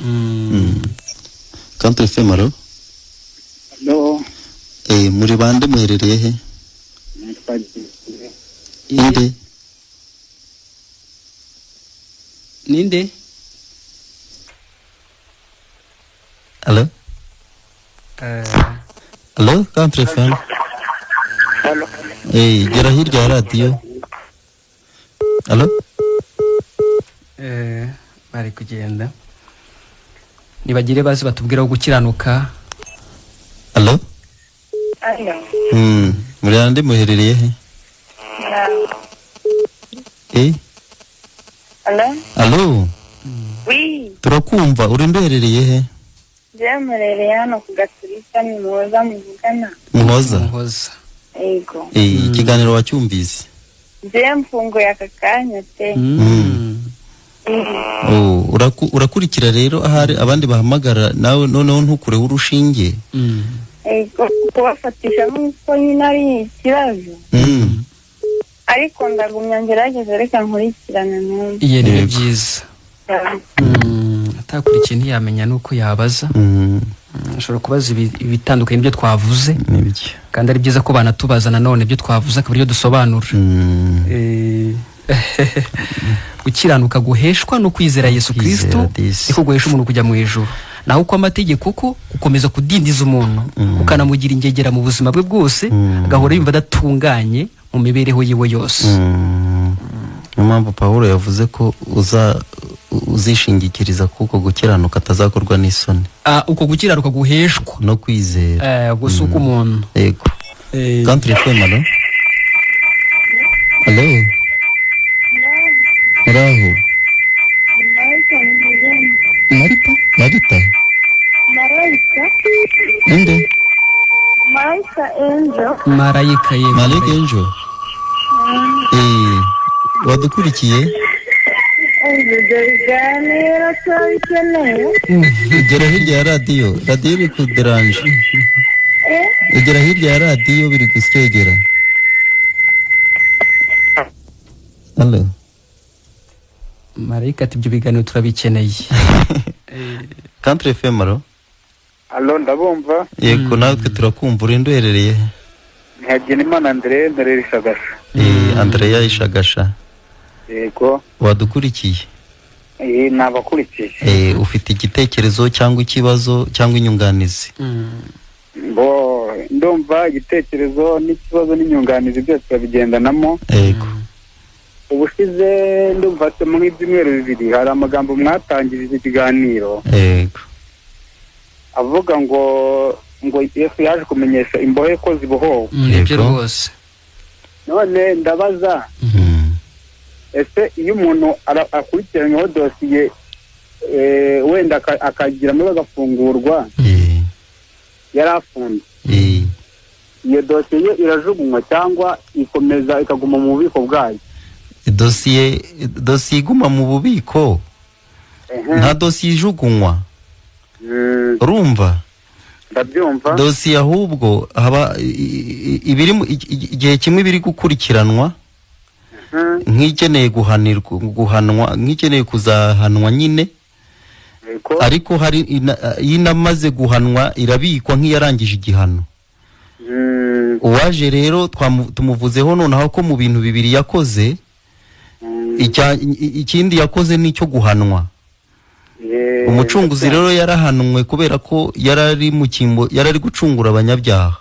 C: Country Femaro muri bande muherereye he
D: ninde
C: Hello Hello Country FM gera hirya ya radio Hello
D: bari kugenda nibagire bazi batubwira gukiranuka.
C: Hello muri ande muherereye he Hello
E: Oui
C: turakumva uri nduherereye he
E: Jemerere hano ku Gaturi bita Muhoza muvugana.
C: Muhoza.
E: Yego.
C: Ikiganiro wacyumvise?
E: Je mfunguye aka kanya te.
C: Urakurikira rero ahari abandi bahamagara nawe noneho ntukureho urushinge.
E: Yego kubafatisha nuko nyine ari ikibazo. Ariko ndagumya ngerageza reka nkurikirana n'umwe.
D: Iye ni byiza. Atakurikiye ntiyamenya nuko yabaza. Ashobora kubaza ibitandukanye ibyo twavuze. Kandi ari byiza ko banatubaza nanone ibyo twavuze ku buryo dusobanura. Gukiranuka guheshwa no kwizera Yesu Kristo niko guhesha umuntu kujya mu ijuru. Naho uko amategeko ko gukomeza kudindiza umuntu ukanamugira ingegera mu buzima bwe bwose agahora yumva adatunganye mu mibereho yiwe yose.
C: Mpamvu Paulo yavuze ko uzishingikiriza kuko gukiranuka atazakorwa n'isoni.
D: Uko gukiranuka guheshwa
C: no kwizera.
D: Gusuka umuntu.
C: Yego. Country FM alo? Hello. Raho. Marita. Inde? Marayika Angel. Wadukurikiye? Ugera hirya ya radiyo iri kuderanje. Ugera hirya ya radiyo biri gusegera. Hello.
D: Marayika ati ibyo biganiro turabikeneye.
C: Country FM alo?
F: Allo ndabumva.
C: Yego natwe turakumva urinde uherereye.
F: Hagenimana Andrea ndarera Ishagasha.
C: Andrea Ishagasha.
F: Yego.
C: Wadukurikiye?
F: Nabakurikiye.
C: Ufite igitekerezo cyangwa ikibazo cyangwa inyunganizi?
F: Ndumva igitekerezo n'ikibazo n'inyunganizi byose babigendanamo.
C: Yego.
F: Ubushize ndumva mu ibyumweru bibiri hari amagambo mwatangirije ikiganiro.
C: Yego.
F: Avuga ngo Yesu yaje kumenyesha imbohe ko zibohowe.
D: Nibyo rwose.
F: None ndabaza ese iyo umuntu akurikiranyweho dosiye wenda akagira muri agafungurwa yari afunze, iyo dosiye ye irajugunywa cyangwa ikomeza ikaguma mu bubiko bwayo?
C: Dosiye iguma mu bubiko, nta dosiye ijugunywa. Urumva?
F: Ndabyumva.
C: Dosiye ahubwo haba ibiri igihe kimwe biri gukurikiranwa nk'ikeneye guhanwa, nk'ikeneye kuzahanwa nyine, ariko hari inamaze guhanwa irabikwa nk'iyarangije igihano. Uwaje rero tumuvuzeho noneho ko mu bintu bibiri yakoze, ikindi yakoze n'icyo guhanwa. Umucunguzi rero yarahanwe kubera ko yarari mu kimbo, yarari gucungura abanyabyaha,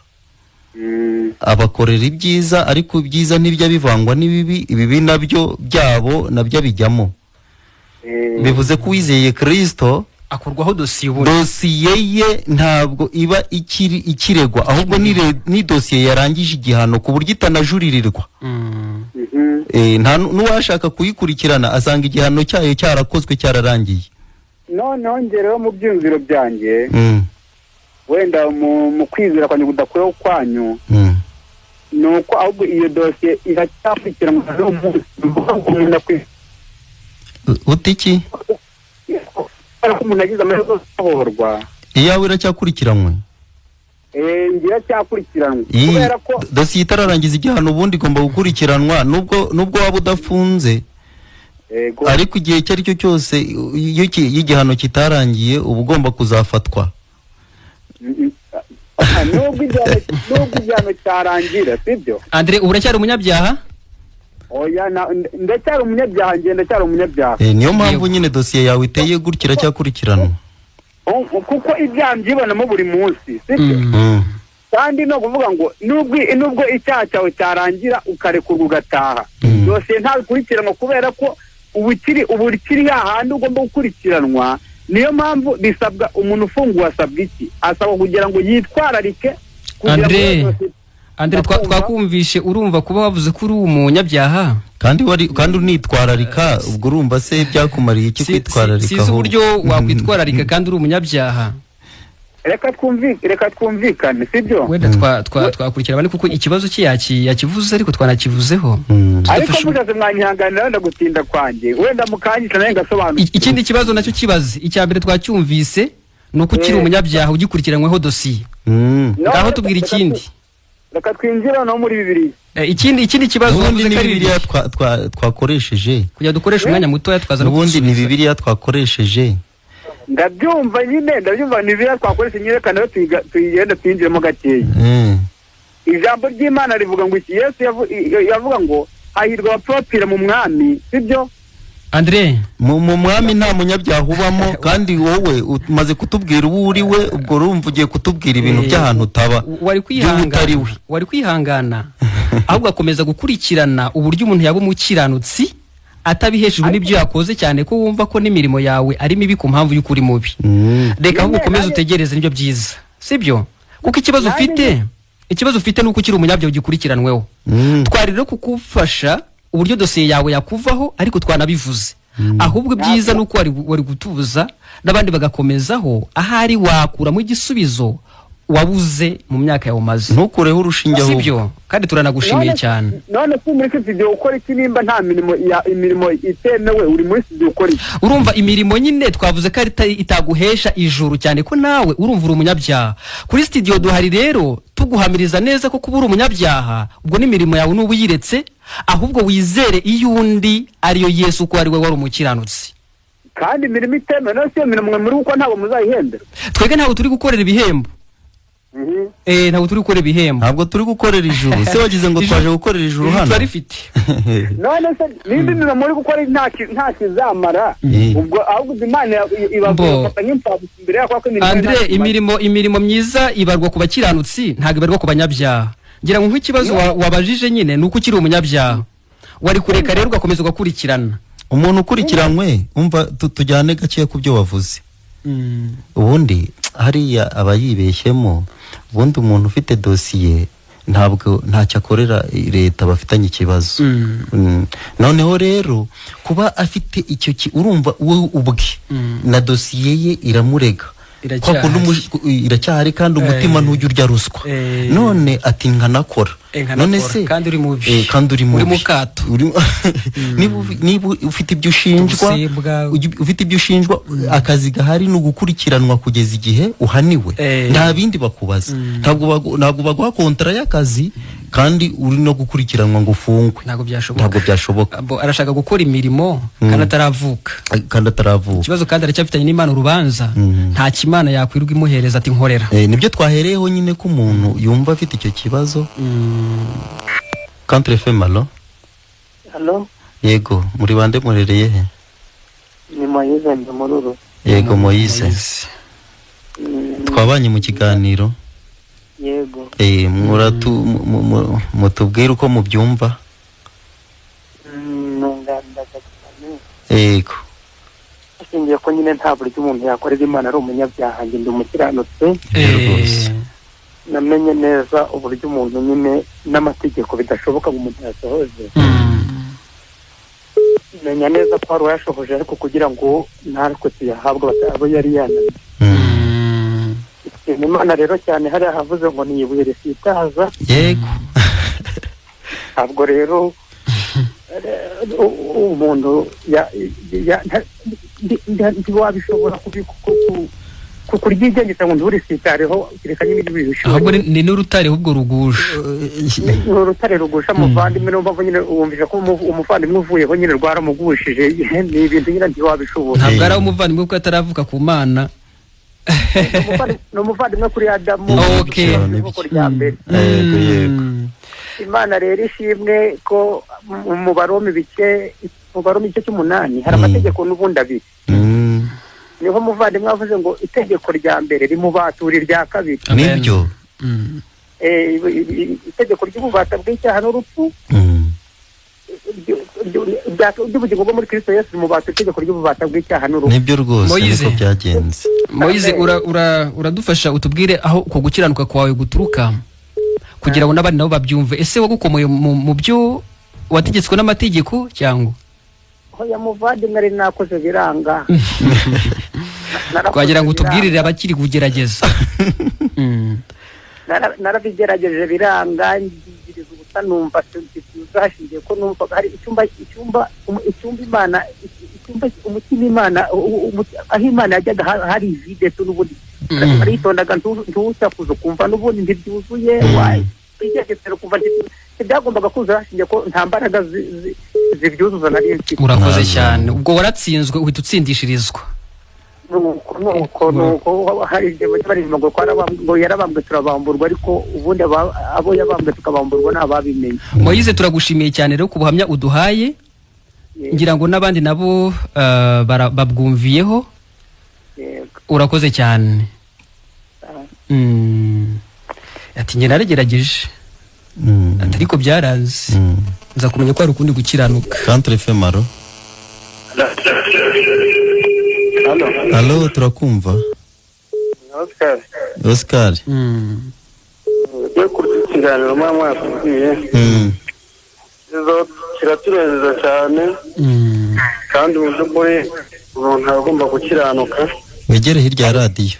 C: abakorera ibyiza, ariko ibyiza ntibijya bivangwa n'ibibi, ibibi nabyo byabo nabyo bijyamo. Bivuze ko wizeye Kristo
D: akurwaho
C: dosiye ye ntabwo iba ikiregwa, ahubwo ni dosiye yarangije igihano ku buryo itanajuririrwa. Nta n'uwashaka kuyikurikirana asanga igihano cyayo cyarakozwe cyararangiye.
F: Noneho ngereho mu byumviro byanjye, wenda mu kwizera kwanyu kudakuyeho kwanyu, nuko ahubwo iyo dosiye iracyakurikiranwa n'umunsi.
C: Utiki?
F: Ariko umuntu agize amahirwe yo gusohorwa,
C: iyawe iracyakurikiranwe?
F: Ngira cyakurikiranwe kubera ko
C: dosiye itararangiza igihano ubundi igomba gukurikiranwa nubwo waba udafunze. Ariko igihe icyo ari cyo cyose iyo igihano kitarangiye uba ugomba kuzafatwa.
F: Nubwo igihano cyarangira, sibyo?
D: Andre, uracyari umunyabyaha?
F: Oya, ndacyari umunyabyaha, ndacyari umunyabyaha.
C: Niyo mpamvu nyine dosiye yawe iteye gutya cyakurikiranwa.
F: Kuko ibyaha byibonamo buri munsi, sibyo? Kandi no kuvuga ngo nubwo icyaha cyawe cyarangira ukarekurwa ugataha, dosiye ntabikurikiranwa kubera ko ubu kiri hahandi ugomba gukurikiranwa. Niyo mpamvu bisabwa umuntu ufunguwe asabwa iki? Asaba kugira ngo yitwararike.
D: Andre, twakumvishe urumva kuba wavuze ko uri umunyabyaha
C: kandi unitwararika, ubwo urumva se byakumariye iki kwitwararika?
D: Sizi uburyo wakwitwararika kandi uri umunyabyaha.
F: reka twumvikane sibyo
D: wenda twakurikira bane kuko ikibazo cye yakivuze ariko twanakivuzeho
F: ariko mugaze mwanyihanganira wenda gutinda kwanjye wenda mukanyisha naye ngasobanura
D: ikindi kibazo nacyo kibaze icya mbere twacyumvise nuko ukiri umunyabyaha ugikurikiranyweho dosiye ngaho tubwira ikindi
F: reka twinjira no muri Bibiliya
D: ikindi kibazo
C: ubundi ni Bibiliya twakoresheje
D: kujya dukoresha umwanya muto twaza no
C: ubundi ni Bibiliya twakoresheje
F: ndabyumva ni Bibiliya twakoresheje nyerekana tuyigenda twinjiremo gakeya ijambo ry'Imana rivuga ngo iki Yesu yavuga ngo hahirwa abapfapfira mu mwami sibyo
D: Andre
C: mu mwami nta munyabyaha ubamo kandi wowe umaze kutubwira uwo uri we ubwo urumva ugiye kutubwira ibintu by'ahantu utaba
D: wari kwihangana ahubwo akomeza gukurikirana uburyo umuntu yaba umukiranutsi atabiheshejwe n'ibyo yakoze cyane ko wumva ko n'imirimo yawe ari mibi ku mpamvu y'uko uri mubi reka ahubwo ukomeze utegereze nibyo byiza sibyo kuko ikibazo ufite nuko ukiri umunyabyaha ugikurikiranweho twari rero kukufasha uburyo dosiye yawe yakuvaho ariko twanabivuze ahubwo byiza nuko wari gutubuza n'abandi bagakomezaho ahari wakuramo igisubizo wabuze mu myaka yawe maze
C: ntukureho urushinge ahubwo
D: sibyo kandi turanagushimiye cyane
F: none ko muri studio ukora iki nimba nta imirimo itemewe uri muri studio ukora iki
D: urumva imirimo nyine twavuze ko itaguhesha ijuru cyane ko nawe urumva uri umunyabyaha kuri studio duhari rero tuguhamiriza neza ko kuba uri umunyabyaha ubwo n'imirimo yawe n'ubu yiretse ahubwo wizere iyo undi ariyo Yesu ko ari we wari umukiranutsi
F: kandi imirimo itemewe no se imirimo muri uko ntabwo muzayihembera
D: twebwe ntabwo turi gukorera ibihembo ntabwo turi gukorera ibihembo
C: ntabwo turi gukorera ijuru se wagize ngo twaje gukorera ijuru hano
D: turarifite
F: none se nimba imirimo muri gukora nta kizamara ubwo ahubwo Imana ibafata nk'imfabusa imbere yako ko
D: Andre imirimo myiza ibarwa ku bakiranutsi ntabwo ibarwa ku banyabyaha ngira ngo nk'ikibazo wabajije nyine nuko ukiri umunyabyaha wari kureka rero ugakomeza ugakurikirana
C: umuntu ukurikiranywe umva tujyane gake ku byo wavuze ubundi hariya aba yibeshyemo ubundi umuntu ufite dosiye ntabwo ntacyo akorera leta bafitanye ikibazo noneho rero kuba afite icyo urumva wowe ubwe na dosiye ye iramurega iracyahari kandi umutima ntujya urya ruswa none ati nkanakora none se
D: kandi uri mubi
C: kandi uri
D: mu kato
C: niba ufite ibyo ushinjwa akazi gahari no gukurikiranwa kugeza igihe uhaniwe nta bindi bakubaza ntabwo baguha kontara y'akazi kandi uri no gukurikiranwa ngo ufungwe ntabwo byashoboka
D: arashaka gukora imirimo kandi ataravuka ikibazo kandi aracyafitanye n'Imana urubanza nta kimana yakwirwa imuhereza ati nkorera
C: nibyo twahereyeho nyine ko umuntu yumva afite icyo kibazo Country FM alo yego muri bande murereye he
G: ni Moise Ndamururu
C: yego Moise twabanye mu kiganiro
G: yego
C: mutubwire uko mubyumva yego
G: ashingiye ko nyine nta buryo umuntu yakorera Imana ari umunyabyaha njye ndi umukiranutsi namenye neza uburyo umuntu nyine n'amategeko bidashoboka ngo umuntu yasohoze menya neza ko hari uwayashohoje ariko kugira ngo natwe tuyahabwe abo yari yananiwe Imana rero cyane hariya havuze ngo ni ibuye risitaza
C: yego
G: ntabwo rero umuntu ntiwabishobora kuryigengesa ngo nturisitareho kereka n'ibindi bibishobora
D: ahubwo ni n'urutare ahubwo rugusha
G: ni urutare rugusha umuvandimwe niyo mpamvu nyine wumvise ko umuvandimwe uvuyeho nyine rwaramugushije ni ibintu nyine ntiwabishobora
D: ntabwo ari umuvandimwe kuko ataravuka ku Mana
G: ni umuvandimwe kuri Adamu ivuko rya mbere Imana rero ishimwe ko mu Baroma ibice 8 hari amategeko n'ubundi abiri niho umuvandimwe avuze ngo itegeko rya mbere rimubatura irya kabiri
C: nibyo
G: itegeko ry'ububata bw'icyaha n'urupfu ry'ubugingo bwo muri Kristo Yesu rimubatura itegeko ry'ububata bw'icyaha n'urupfu
C: nibyo rwose niko byagenze
D: Moise uradufasha utubwire aho uko gukiranuka kwawe guturuka kugira ngo n'abandi nabo babyumve ese wagukomoye mu byo wategetswe n'amategeko cyangwa
G: hoya muvandimwe ari nakoze biranga
D: twagira ngo utubwirire abakiri kugerageza.
G: narabigerageje biranga ngiriza ubusa numva hashingiye ko numva hari icyumba Imana umutima Imana aho Imana yajyaga hari vide tu n'ubundi aritondaga ntusakuza kumva n'ubundi ntibyuzuye igerageza kumva byagombaga kuza hashingiye ko nta mbaraga zibyuzuza nari mfite.
D: Urakoze cyane. Ubwo waratsinzwe uhita utsindishirizwa.
G: nuko hari igihe barimo ngo yarabambwe turabamburwa ariko ubundi abo yabambwe tukabamburwa n'ababimenye.
D: Moyize turagushimiye cyane rero ku buhamya uduhaye. Ngira ngo n'abandi nabo babwumviyeho. Urakoze cyane. Ati njye naragerageje. Ariko byaranze. Nza kumenya ko ari ukundi gukiranuka.
C: Centre Femaro. Halo, turakumva. Oscar.
H: Yo kukiganira mama yakubwiye. Izo kiratureza cyane. Kandi mu by'ukuri umuntu agomba gukiranuka.
C: Wegere hirya ya radio.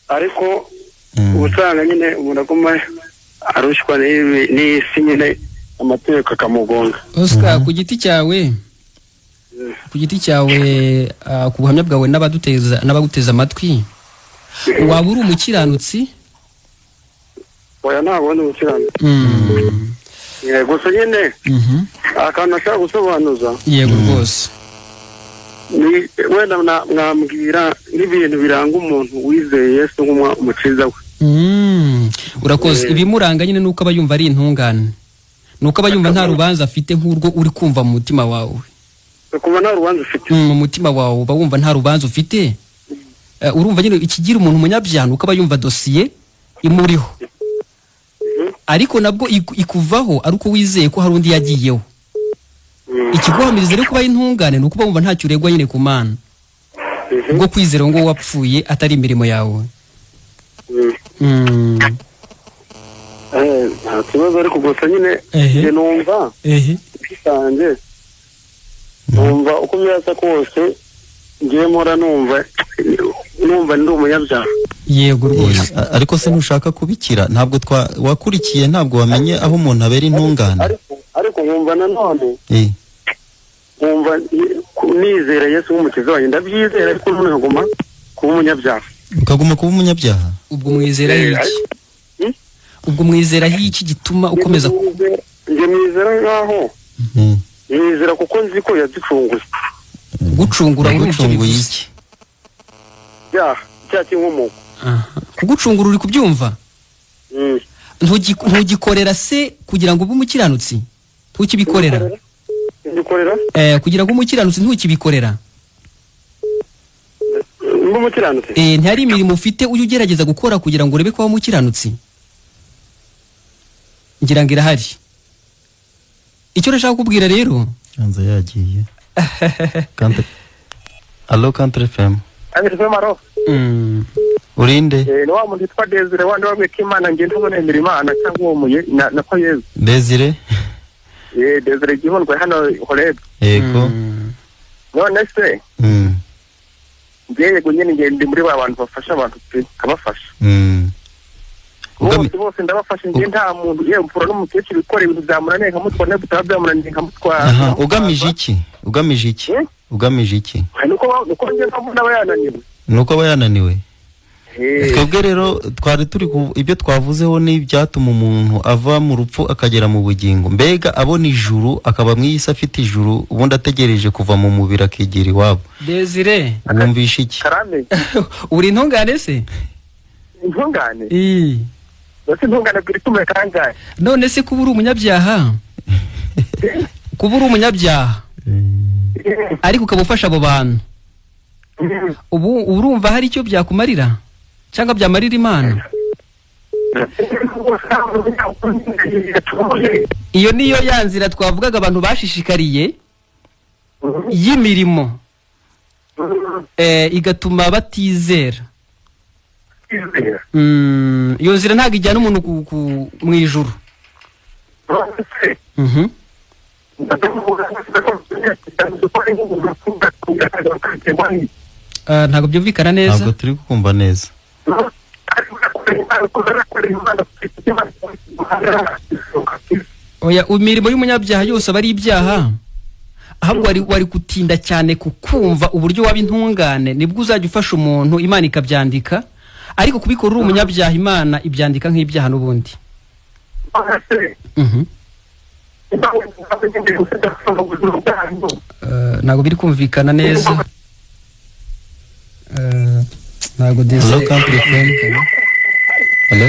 H: Ariko ubusanga nyine umuntu agoma arushywa n'isi nyine amategeko akamugonga.
D: Oscar, ku giti cyawe ku buhamya bwawe n'abaguteza amatwi waba uri umukiranutsi?
H: Oya, ntabwo ndi umukiranutsi. Gusa nyine akantu nashaka gusobanuza.
D: Yego rwose.
H: Wenda mwambwira n'ibintu biranga umuntu wizeye Yesu nk'umukiza we.
D: Urakoze. Ibimuranga nyine nuko aba yumva ari intungane, nuko aba yumva nta rubanza afite nk'urwo uri kumva mu mutima wawe.
H: Kumva nta rubanza ufite
D: mu mutima wawe uba wumva nta rubanza ufite. Urumva nyine ikigira umuntu umunyabyaha nuko aba yumva dosiye imuriho, ariko nabwo ikuvaho ari uko wizeye ko hari undi yagiyeho. Ikiguhamiriza rero kuba intungane nuko uba wumva ntacyo uregwa nyine ku Mana, ubwo kwizera ngo wapfuye atari imirimo yawe.
H: Nta kibazo, ariko gusa nyine numva bisanzwe numva uko byasa kose ngiye mpora numva ndi umunyabyaha.
D: Yego rwose.
C: Ariko se ntushaka kubikira? Ntabwo wakurikiye, ntabwo wamenye aho umuntu abera intungane.
H: Ariko nkumva nanone nkumva nizera Yesu nk'umukiza wanjye, ndabyizera ariko none nkaguma kuba umunyabyaha.
C: Ukaguma kuba umunyabyaha?
D: Ubwo mwizera iki? Ubwo mwizera iki gituma ukomeza?
H: Njye mwizera ngaho mwizera kuko nzi ko yaducunguye.
D: Gucungura urumva iki?
H: Cya kinkomuko.
D: Kugucungura uri kubyumva? Ntugikorera se kugira ngo ube umukiranutsi? Ntukibikorera?
H: Ngikorera?
D: Kugira ngo umukiranutsi ntukibikorera?
H: Umukiranutsi?
D: Ntihari imirimo ufite uyu ugerageza gukora kugira ngo urebe ko waba umukiranutsi? Ngira ngo irahari. Icyo nashaka kukubwira rero,
C: anza yagiye. Allo, Centre FM.
G: Femaro.
C: Urinde?
G: Ni wa muntu witwa Desire wandi wabwiye ko Imana ngenda ubonera Imana cyangwa uwo muye nako Yesu.
C: Desire?
G: Desire Gihundwe hano Horeb.
C: Yego.
G: None se yego nyine ngende muri ba bantu bafasha abantu kabafasha. Bose ndabafasha ngiye nta muntu yewe mpura n'umukecuru ukora ibintu byamunaniye nkamutwara n'ubutaha byamunaniye nkamutwara.
C: Ugamije iki?
G: Nuko njye mpamvu aba yananiwe.
C: Nuko aba yananiwe? Twebwe rero twari turi ibyo twavuzeho n'ibyatuma umuntu ava mu rupfu akagera mu bugingo. Mbega abona ijuru akaba mw'isi afite ijuru, ubundi ategereje kuva mu mubiri akigira iwabo.
D: Desire,
C: wumvisha iki?
G: Karame.
D: Uri intungane se?
G: Intungane? Bose intungane bwiri tumwe kangahe? None
D: se kuba uri umunyabyaha? Kuba uri umunyabyaha ariko ukaba ufasha abo bantu, ubu urumva hari icyo byakumarira cyangwa byamarira Imana? Iyo niyo yanzira twavugaga abantu bashishikariye y'imirimo igatuma batizera. Iyo nzira ntabwo ijyana umuntu mu ijuru. ntabwo byumvikana neza.
C: Ntabwo turi kumva neza.
D: Oya, imirimo y'umunyabyaha yose aba ari ibyaha. Ahubwo wari gutinda cyane kukumva uburyo waba intungane, nibwo uzajya ufasha umuntu Imana ikabyandika, ariko kubikora uri umunyabyaha Imana ibyandika nk'ibyaha n'ubundi. Ntabwo biri kumvikana neza. Ntabwo
C: Hello, Country FM. Hello?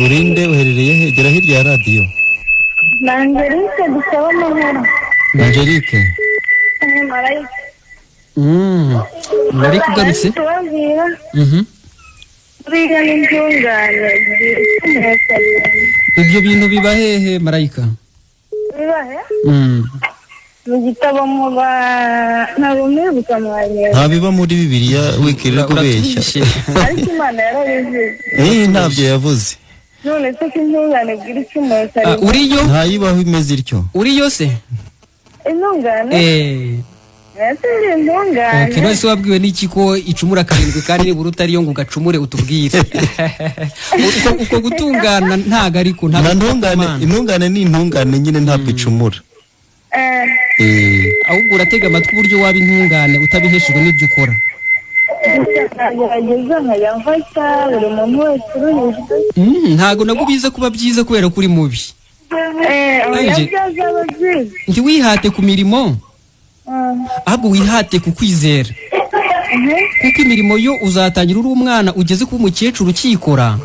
C: Urinde uherereye he? Gera hirya ya radio.
E: Angelique dusaba amahoro.
C: Angelique.
E: Marayika.
D: Muri kugarutse?
E: Buriya n'intungane.
D: Ibyo bintu biba hehe Marayika?
E: Biba he? Mu gitabo ntabumwibuka mwanya.
C: Ntabiba muri Bibiliya wikirira kubeshya.
E: Ariko Imana yarabivuze.
C: Ntabyo yavuze.
E: None se intungane bwira icumuro
D: uriyo?
C: Ntayibaho imeze ityo.
D: Uriyo se?
E: Intungane? Naturi intungane.
D: Okay, nose wabwiwe n'iki ko icumura karindwi kandi buruta ariyo ngo gacumure utubwire. Uko gutungana ntago ariko
C: intungane ni intungane nyine ntabwo icumura.
D: Ahubwo uratega amatwi uburyo waba intungane utabiheshejwe n'ibyo ukora. Ntago nagubiza kuba byiza kubera kuri mubi. Ndi wihate ku mirimo. Ahubwo wihate ku kwizera. Kuko imirimo yo uzatangira uri umwana ugeze ku mukecuru ukikora.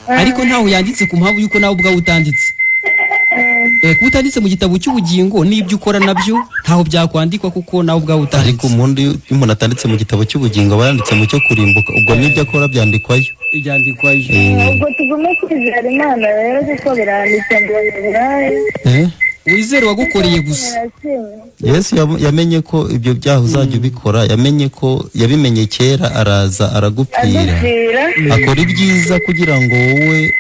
D: Ariko ntaho yanditse ku mpamvu yuko nawe ubwawe utanditse. Kuba utanditse mu gitabo cy'ubugingo n'ibyo ukora nabyo ntaho byakwandikwa kuko nawe ubwawe utanditse.
C: Ariko umuntu atanditse mu gitabo cy'ubugingo aba yanditse mu cyo kurimbuka, ubwo n'ibyo akora byandikwayo.
E: Ubwo tugume kwizera Imana rero kuko biranditse ngo Bibiliya.
D: Wizere wagukoreye gusa.
C: Yesu yamenye ko ibyo byaha uzajya ubikora, yamenye ko yabimenye kera, araza aragupfira. Akora ibyiza kugira ngo wowe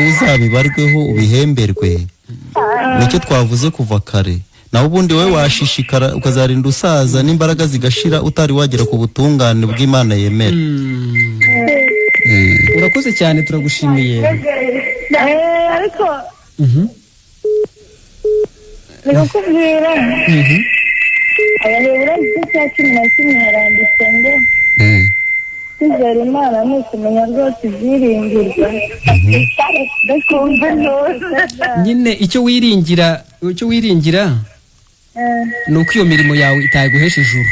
C: uzabibarweho ubihemberwe. Nicyo twavuze kuva kare. Naho ubundi wowe washishikara ukazarinda usaza n'imbaraga zigashira utari wagera ku butungane bw'Imana yemera.
D: Urakoze cyane, turagushimiye.
E: Ariko nikubwira abahebura igice cya 11 haranditse ngo kwizera Imana ni ukumenya rwose ibyiringirwa.
D: Nyine icyo wiringira ni uko iyo mirimo yawe itaguhesha ijuru.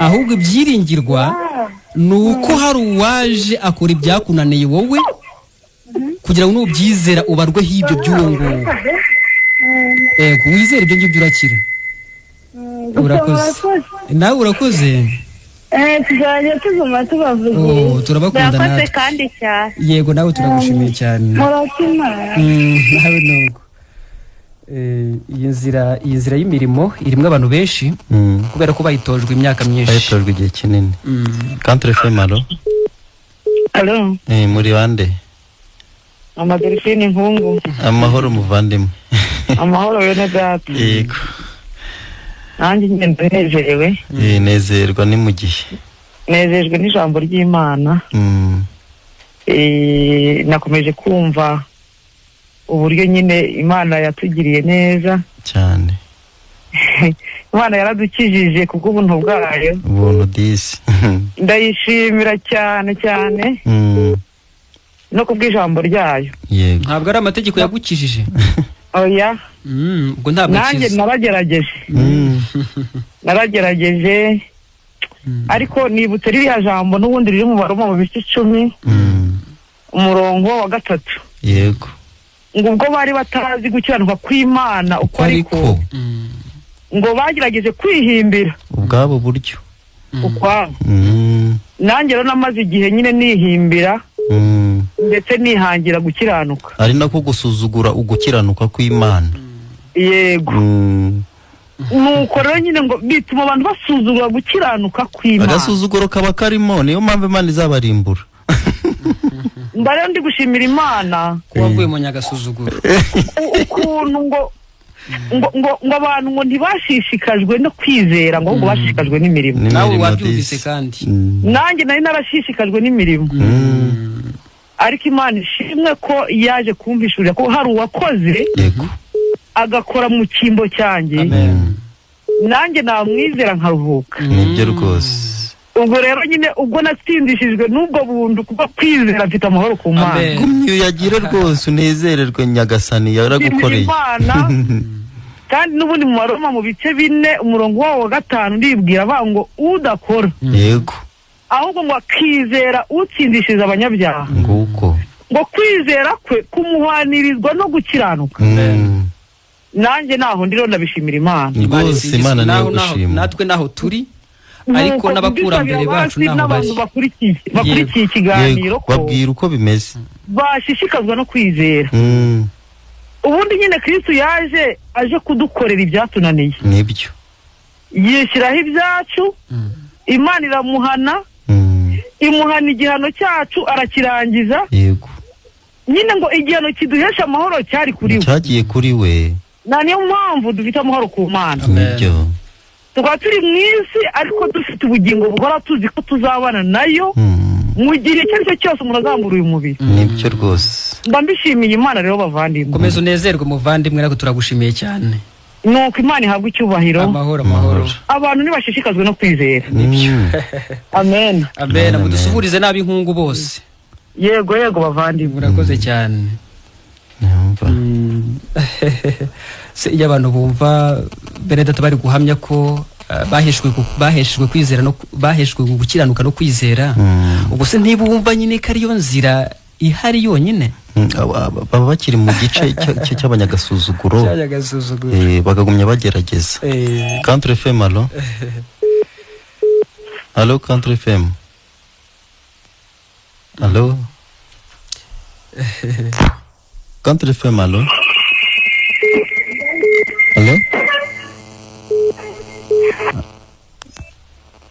D: Ahubwo ibyiringirwa ni uko hari uwaje akora ibyakunaniye wowe kugira ngo nubyizera ubarweho ibyo by'uwo. Wizere ibyo ngibyo urakira. Urakoze. Nawe urakoze.
E: Tuzajya tuguma tubavugira.
D: Turabakunda natwe.
E: Kandi cyane.
D: Yego, nawe turagushimiye cyane.
E: Muratima.
D: Nawe nuko. Iyi nzira y'imirimo irimo abantu benshi kubera ko bayitojwe imyaka myinshi.
C: Bayitojwe igihe kinini. Country FM.
I: Hello.
C: Muri bande?
I: Amadelphine Nkungu.
C: Amahoro muvandimwe.
I: Amahoro bene data.
C: Yego.
I: Nanjye nezerewe.
C: Nezerwa ni mu gihe.
I: Nezejwe n'ijambo ry'Imana. Nakomeje kumva uburyo nyine Imana yatugiriye neza
C: cyane.
I: Imana yaradukijije kubw'ubuntu bwayo.
C: Ubuntu disi.
I: Ndayishimira cyane cyane. No kubw'ijambo ryayo.
C: Yego.
D: Ntabwo ari amategeko yagukijije.
I: Oya.
D: Ubwo ntabwo
I: nanjye naragerageje. Ariko nibutse ririya jambo n'ubundi riri mu Baroma mu bice 10 umurongo wa 3.
C: Yego.
I: Ngo ubwo bari batazi gukiranuka kw'Imana uko ariko ngo bagerageje kwihimbira
C: ubwabo buryo
I: ukwabo. Nanjye rero namaze igihe nyine nihimbira ndetse nihangira gukiranuka.
C: Ari nako gusuzugura ugukiranuka kw'Imana.
I: Yego. Nuko rero nyine ngo bituma abantu basuzugura gukiranuka kw'Imana.
C: Agasuzuguro kaba karimo, niyo mpamvu Imana izabarimbura.
I: Mbare ndi gushimira Imana
D: ko wavuye mu nyagasuzuguro.
I: Ukuntu ngo ngo abantu ngo ntibashishikajwe no kwizera ngo ahubwo bashishikajwe n'imirimo.
D: Nawe wabyumvise kandi.
I: Nanjye nari narashishikajwe n'imirimo. Ariko Imana ishimwe ko yaje kumvishurira ko hari uwakoze agakora mu cyimbo cyanjye. Nanjye namwizera nkaruhuka.
C: Nibyo rwose.
I: Ubwo rero nyine ubwo natsindishijwe n'ubwo buntu kuko kwizera mfite amahoro ku Mana.
C: Kumyo yagire rwose unezererwe Nyagasani yaragukoreye.
I: Kandi n'ubundi mu Baroma mu bice 4 umurongo wa 5 ndibwira ngo udakora.
C: Yego.
I: Ahubwo ngo akizera utsindishije abanyabyaha.
C: Nguko.
I: Ngo kwizera kwe kumuhanirizwa no gukiranuka. Nanjye naho ndiro ndabishimira Imana.
C: Rwose Imana niyo gushima.
D: Natwe naho turi. Ariko n'abakurambere bacu naho bari.
I: Bakurikiye ikiganiro ko
C: babwira uko bimeze.
I: Bashishikazwa no kwizera. Ubundi nyine Kristo aje kudukorera ibyatunaniye.
C: Nibyo.
I: Yishyiraho ibyacu. Imana iramuhana. Imuhana igihano cyacu arakirangiza.
C: Yego.
I: Nyine ngo igihano kiduhesha amahoro cyari kuri we.
C: Cyagiye kuri we.
I: Niyo mpamvu dufite amahoro ku Mana.
C: Nibyo.
I: Tukaba turi mu isi ariko dufite ubugingo buhora tuzi ko tuzabana nayo. Mu gihe cyose cyose umuntu azambura uyu mubiri.
C: Nibyo rwose.
I: Mbishimiye Imana rero bavandimwe.
D: Komeza unezerwe muvandimwe ariko turagushimiye cyane.
I: Nuko Imana ihabwa icyubahiro.
D: Amahoro.
I: Abantu nibashishikazwe no kwizera.
C: Nibyo.
I: Amen.
D: Amen. Mudusuburize nabi nkungu bose.
I: Yego bavandimwe.
D: Murakoze cyane.
C: Numva.
D: Se y'abantu bumva Benedata bari guhamya ko baheshwe kwizera no baheshwe gukiranuka no kwizera. Ubwo se ntibumva nyine ko ariyo nzira ihari yonyine.
C: Baba bakiri mu gice cy'abanyagasuzuguro. Bagagumya bagerageza. Country FM allo. Allo Country FM. Allo. Country FM allo. Allo.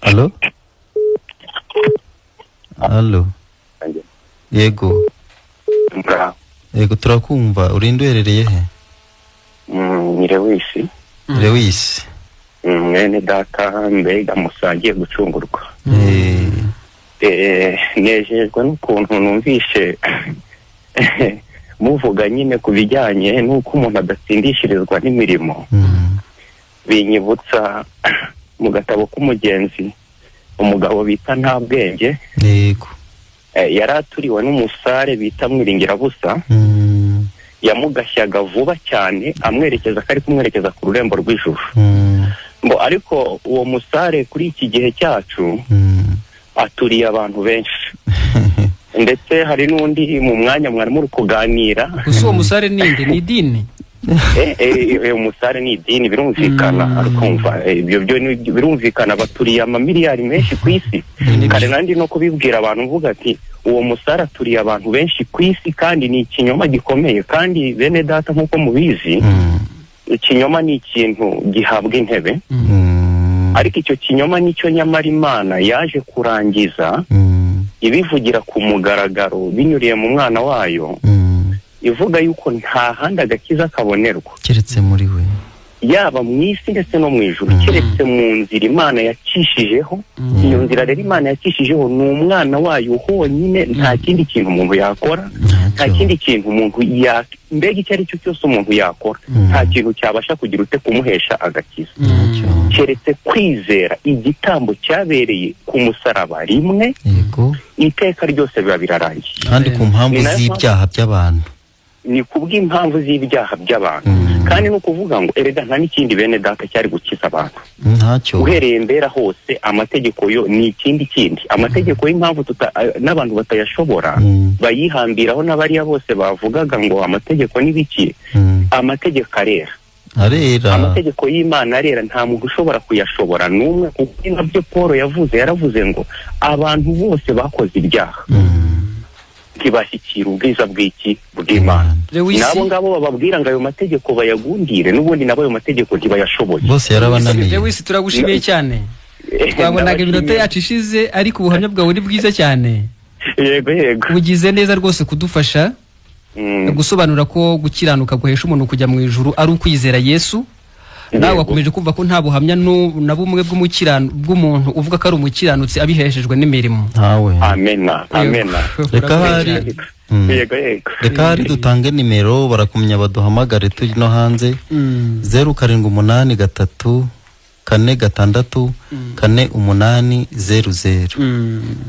C: Allo. Allo. Yego. Yego turakumva urinde uherereye he?
J: Ni Lewisi.
C: Lewisi.
J: Mwene data mbega musangiye gucungurwa. Nejejwe n'ukuntu numvishe muvuga nyine ku bijyanye n'uko umuntu adatsindishirizwa n'imirimo. Binyibutsa mu gatabo k'umugenzi umugabo bita nta bwenge.
C: Yego.
J: Yaraturiwe n'umusare bita Mwiringirabusa. Yamugashyaga vuba cyane amwerekeza kari kumwerekeza ku rurembo rw'ijuru. Ariko uwo musare kuri iki gihe cyacu aturiye abantu benshi. Ndetse hari n'undi mu mwanya mwari muri kuganira.
D: Uwo musare ninde ni idini?
J: Umusare ni idini birumvikana arkumva ibyo birumvikana baturiye amamiliyari menshi ku isi. Kare nandi no kubibwira abantu mvuga ati uwo musare aturiye abantu benshi ku isi kandi ni ikinyoma gikomeye kandi bene data nkuko mubizi ikinyoma ni ikintu gihabwa intebe. Ariko icyo kinyoma nicyo nyamara Imana yaje kurangiza ibivugira ku mugaragaro binyuriye mu mwana wayo. Ivuga yuko nta handi agakiza kabonerwa
C: keretse muri we,
J: yaba mu isi ndetse no mu ijuru, keretse mu nzira Imana yacishijeho. Iyo nzira rero Imana yacishijeho ni umwana wayo honyine. Nta kindi kintu umuntu yakora, nta kindi kintu umuntu mbega icyo ari cyo cyose umuntu yakora, nta kintu cyabasha kugira ute kumuhesha agakiza keretse kwizera igitambo cyabereye ku musaraba rimwe. Iteka ryose biba birarangiye
C: kandi ku mpamvu z'ibyaha by'abantu,
J: ni kubw'impamvu z'ibyaha by'abantu. Kandi no kuvuga ngo erega nta n'ikindi bene data cyari gukiza abantu.
C: Ntacyo
J: uhereye mbera hose amategeko yo ni ikindi. Amategeko y'impamvu n'abantu batayashobora bayihambiraho n'abariya bose bavugaga ngo amategeko n'ibiki. Amategeko arera, amategeko y'Imana arera, nta muntu ushobora kuyashobora n'umwe. Kuko nabyo Paul yaravuze ngo abantu bose bakoze ibyaha ntibashyikira ubwiza bw'Imana. Nabo ngabo bababwira ngo ayo mategeko bayagundire, n'ubundi nabo ayo mategeko ntibayashoboye.
C: Bose yarabananiye.
D: Lewisi turagushimiye cyane. Twabonaga iminota yacu ishize ariko ubuhamya bwawe ni bwiza cyane.
J: Yego.
D: Ugize neza rwose kudufasha. gusobanura ko gukiranuka guhesha umuntu kujya mu ijuru ari ukwizera Yesu. Nawe wakomeje kumva ko nta buhamya na bumwe bw'umuntu uvuga ko ari umukiranutsi abiheshejwe n'imirimo.
J: Amena.
C: Reka hari dutange nimero barakumenya baduhamagare turi no hanze 0783 4 6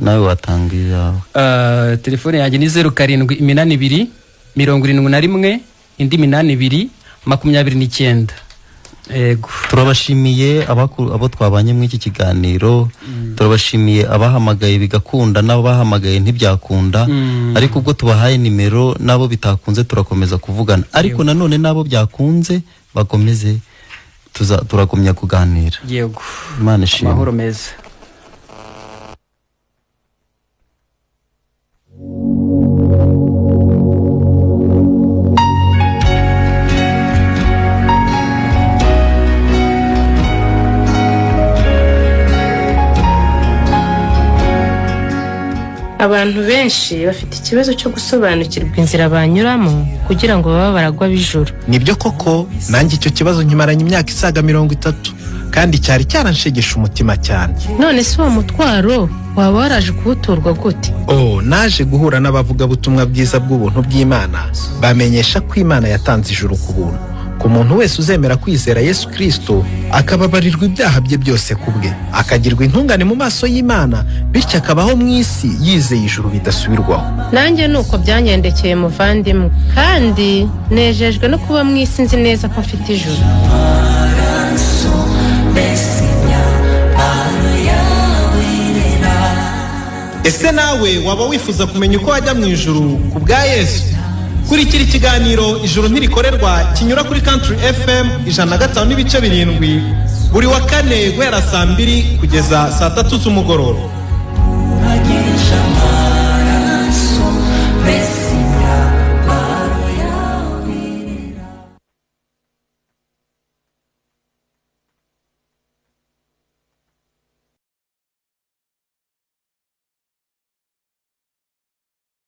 C: nawe watangira.
D: Telefone yanjye ni 0782 71 indi 82 29. Ego
C: turabashimiye abo twabanye muri iki kiganiro, turabashimiye abahamagaye bigakunda n'abahamagaye ntibyakunda, ariko ubwo tubahaye nimero nabo bitakunze turakomeza kuvugana, ariko nanone nabo byakunze bakomeze turakomya kuganira.
D: Yego
C: Imana ishimwe.
D: Amahoro meza.
A: Abantu benshi bafite ikibazo cyo gusobanukirwa inzira banyuramo kugira ngo baba baragwa bijuru.
B: Nibyo koko, nanjye icyo kibazo nkimaranye imyaka isaga 30 kandi cyari cyaranshegesha umutima cyane.
A: None se uwo mutwaro waba waraje kuwuturwa gute?
B: Naje guhura n'abavuga butumwa bwiza bw'ubuntu bw'Imana, bamenyesha ko Imana yatanze ijuru ku buntu. Ku muntu wese uzemera kwizera Yesu Kristo akababarirwa ibyaha bye byose kubwe, akagirwa intungane mu maso y'Imana, bityo akabaho mu isi yizeye ijuru bidasubirwaho.
A: Nanjye nuko byanyendekeye muvandimwe, kandi nejejwe no kuba mu isi nzi neza ko mfite ijuru.
B: Ese nawe waba wifuza kumenya uko wajya mu ijuru ku bwa Yesu? Kurikira ikiganiro Ijuru ntirikorerwa kinyura kuri Country FM 105.7 buri wa kane guhera saa 2 kugeza saa 3 z'umugoroba.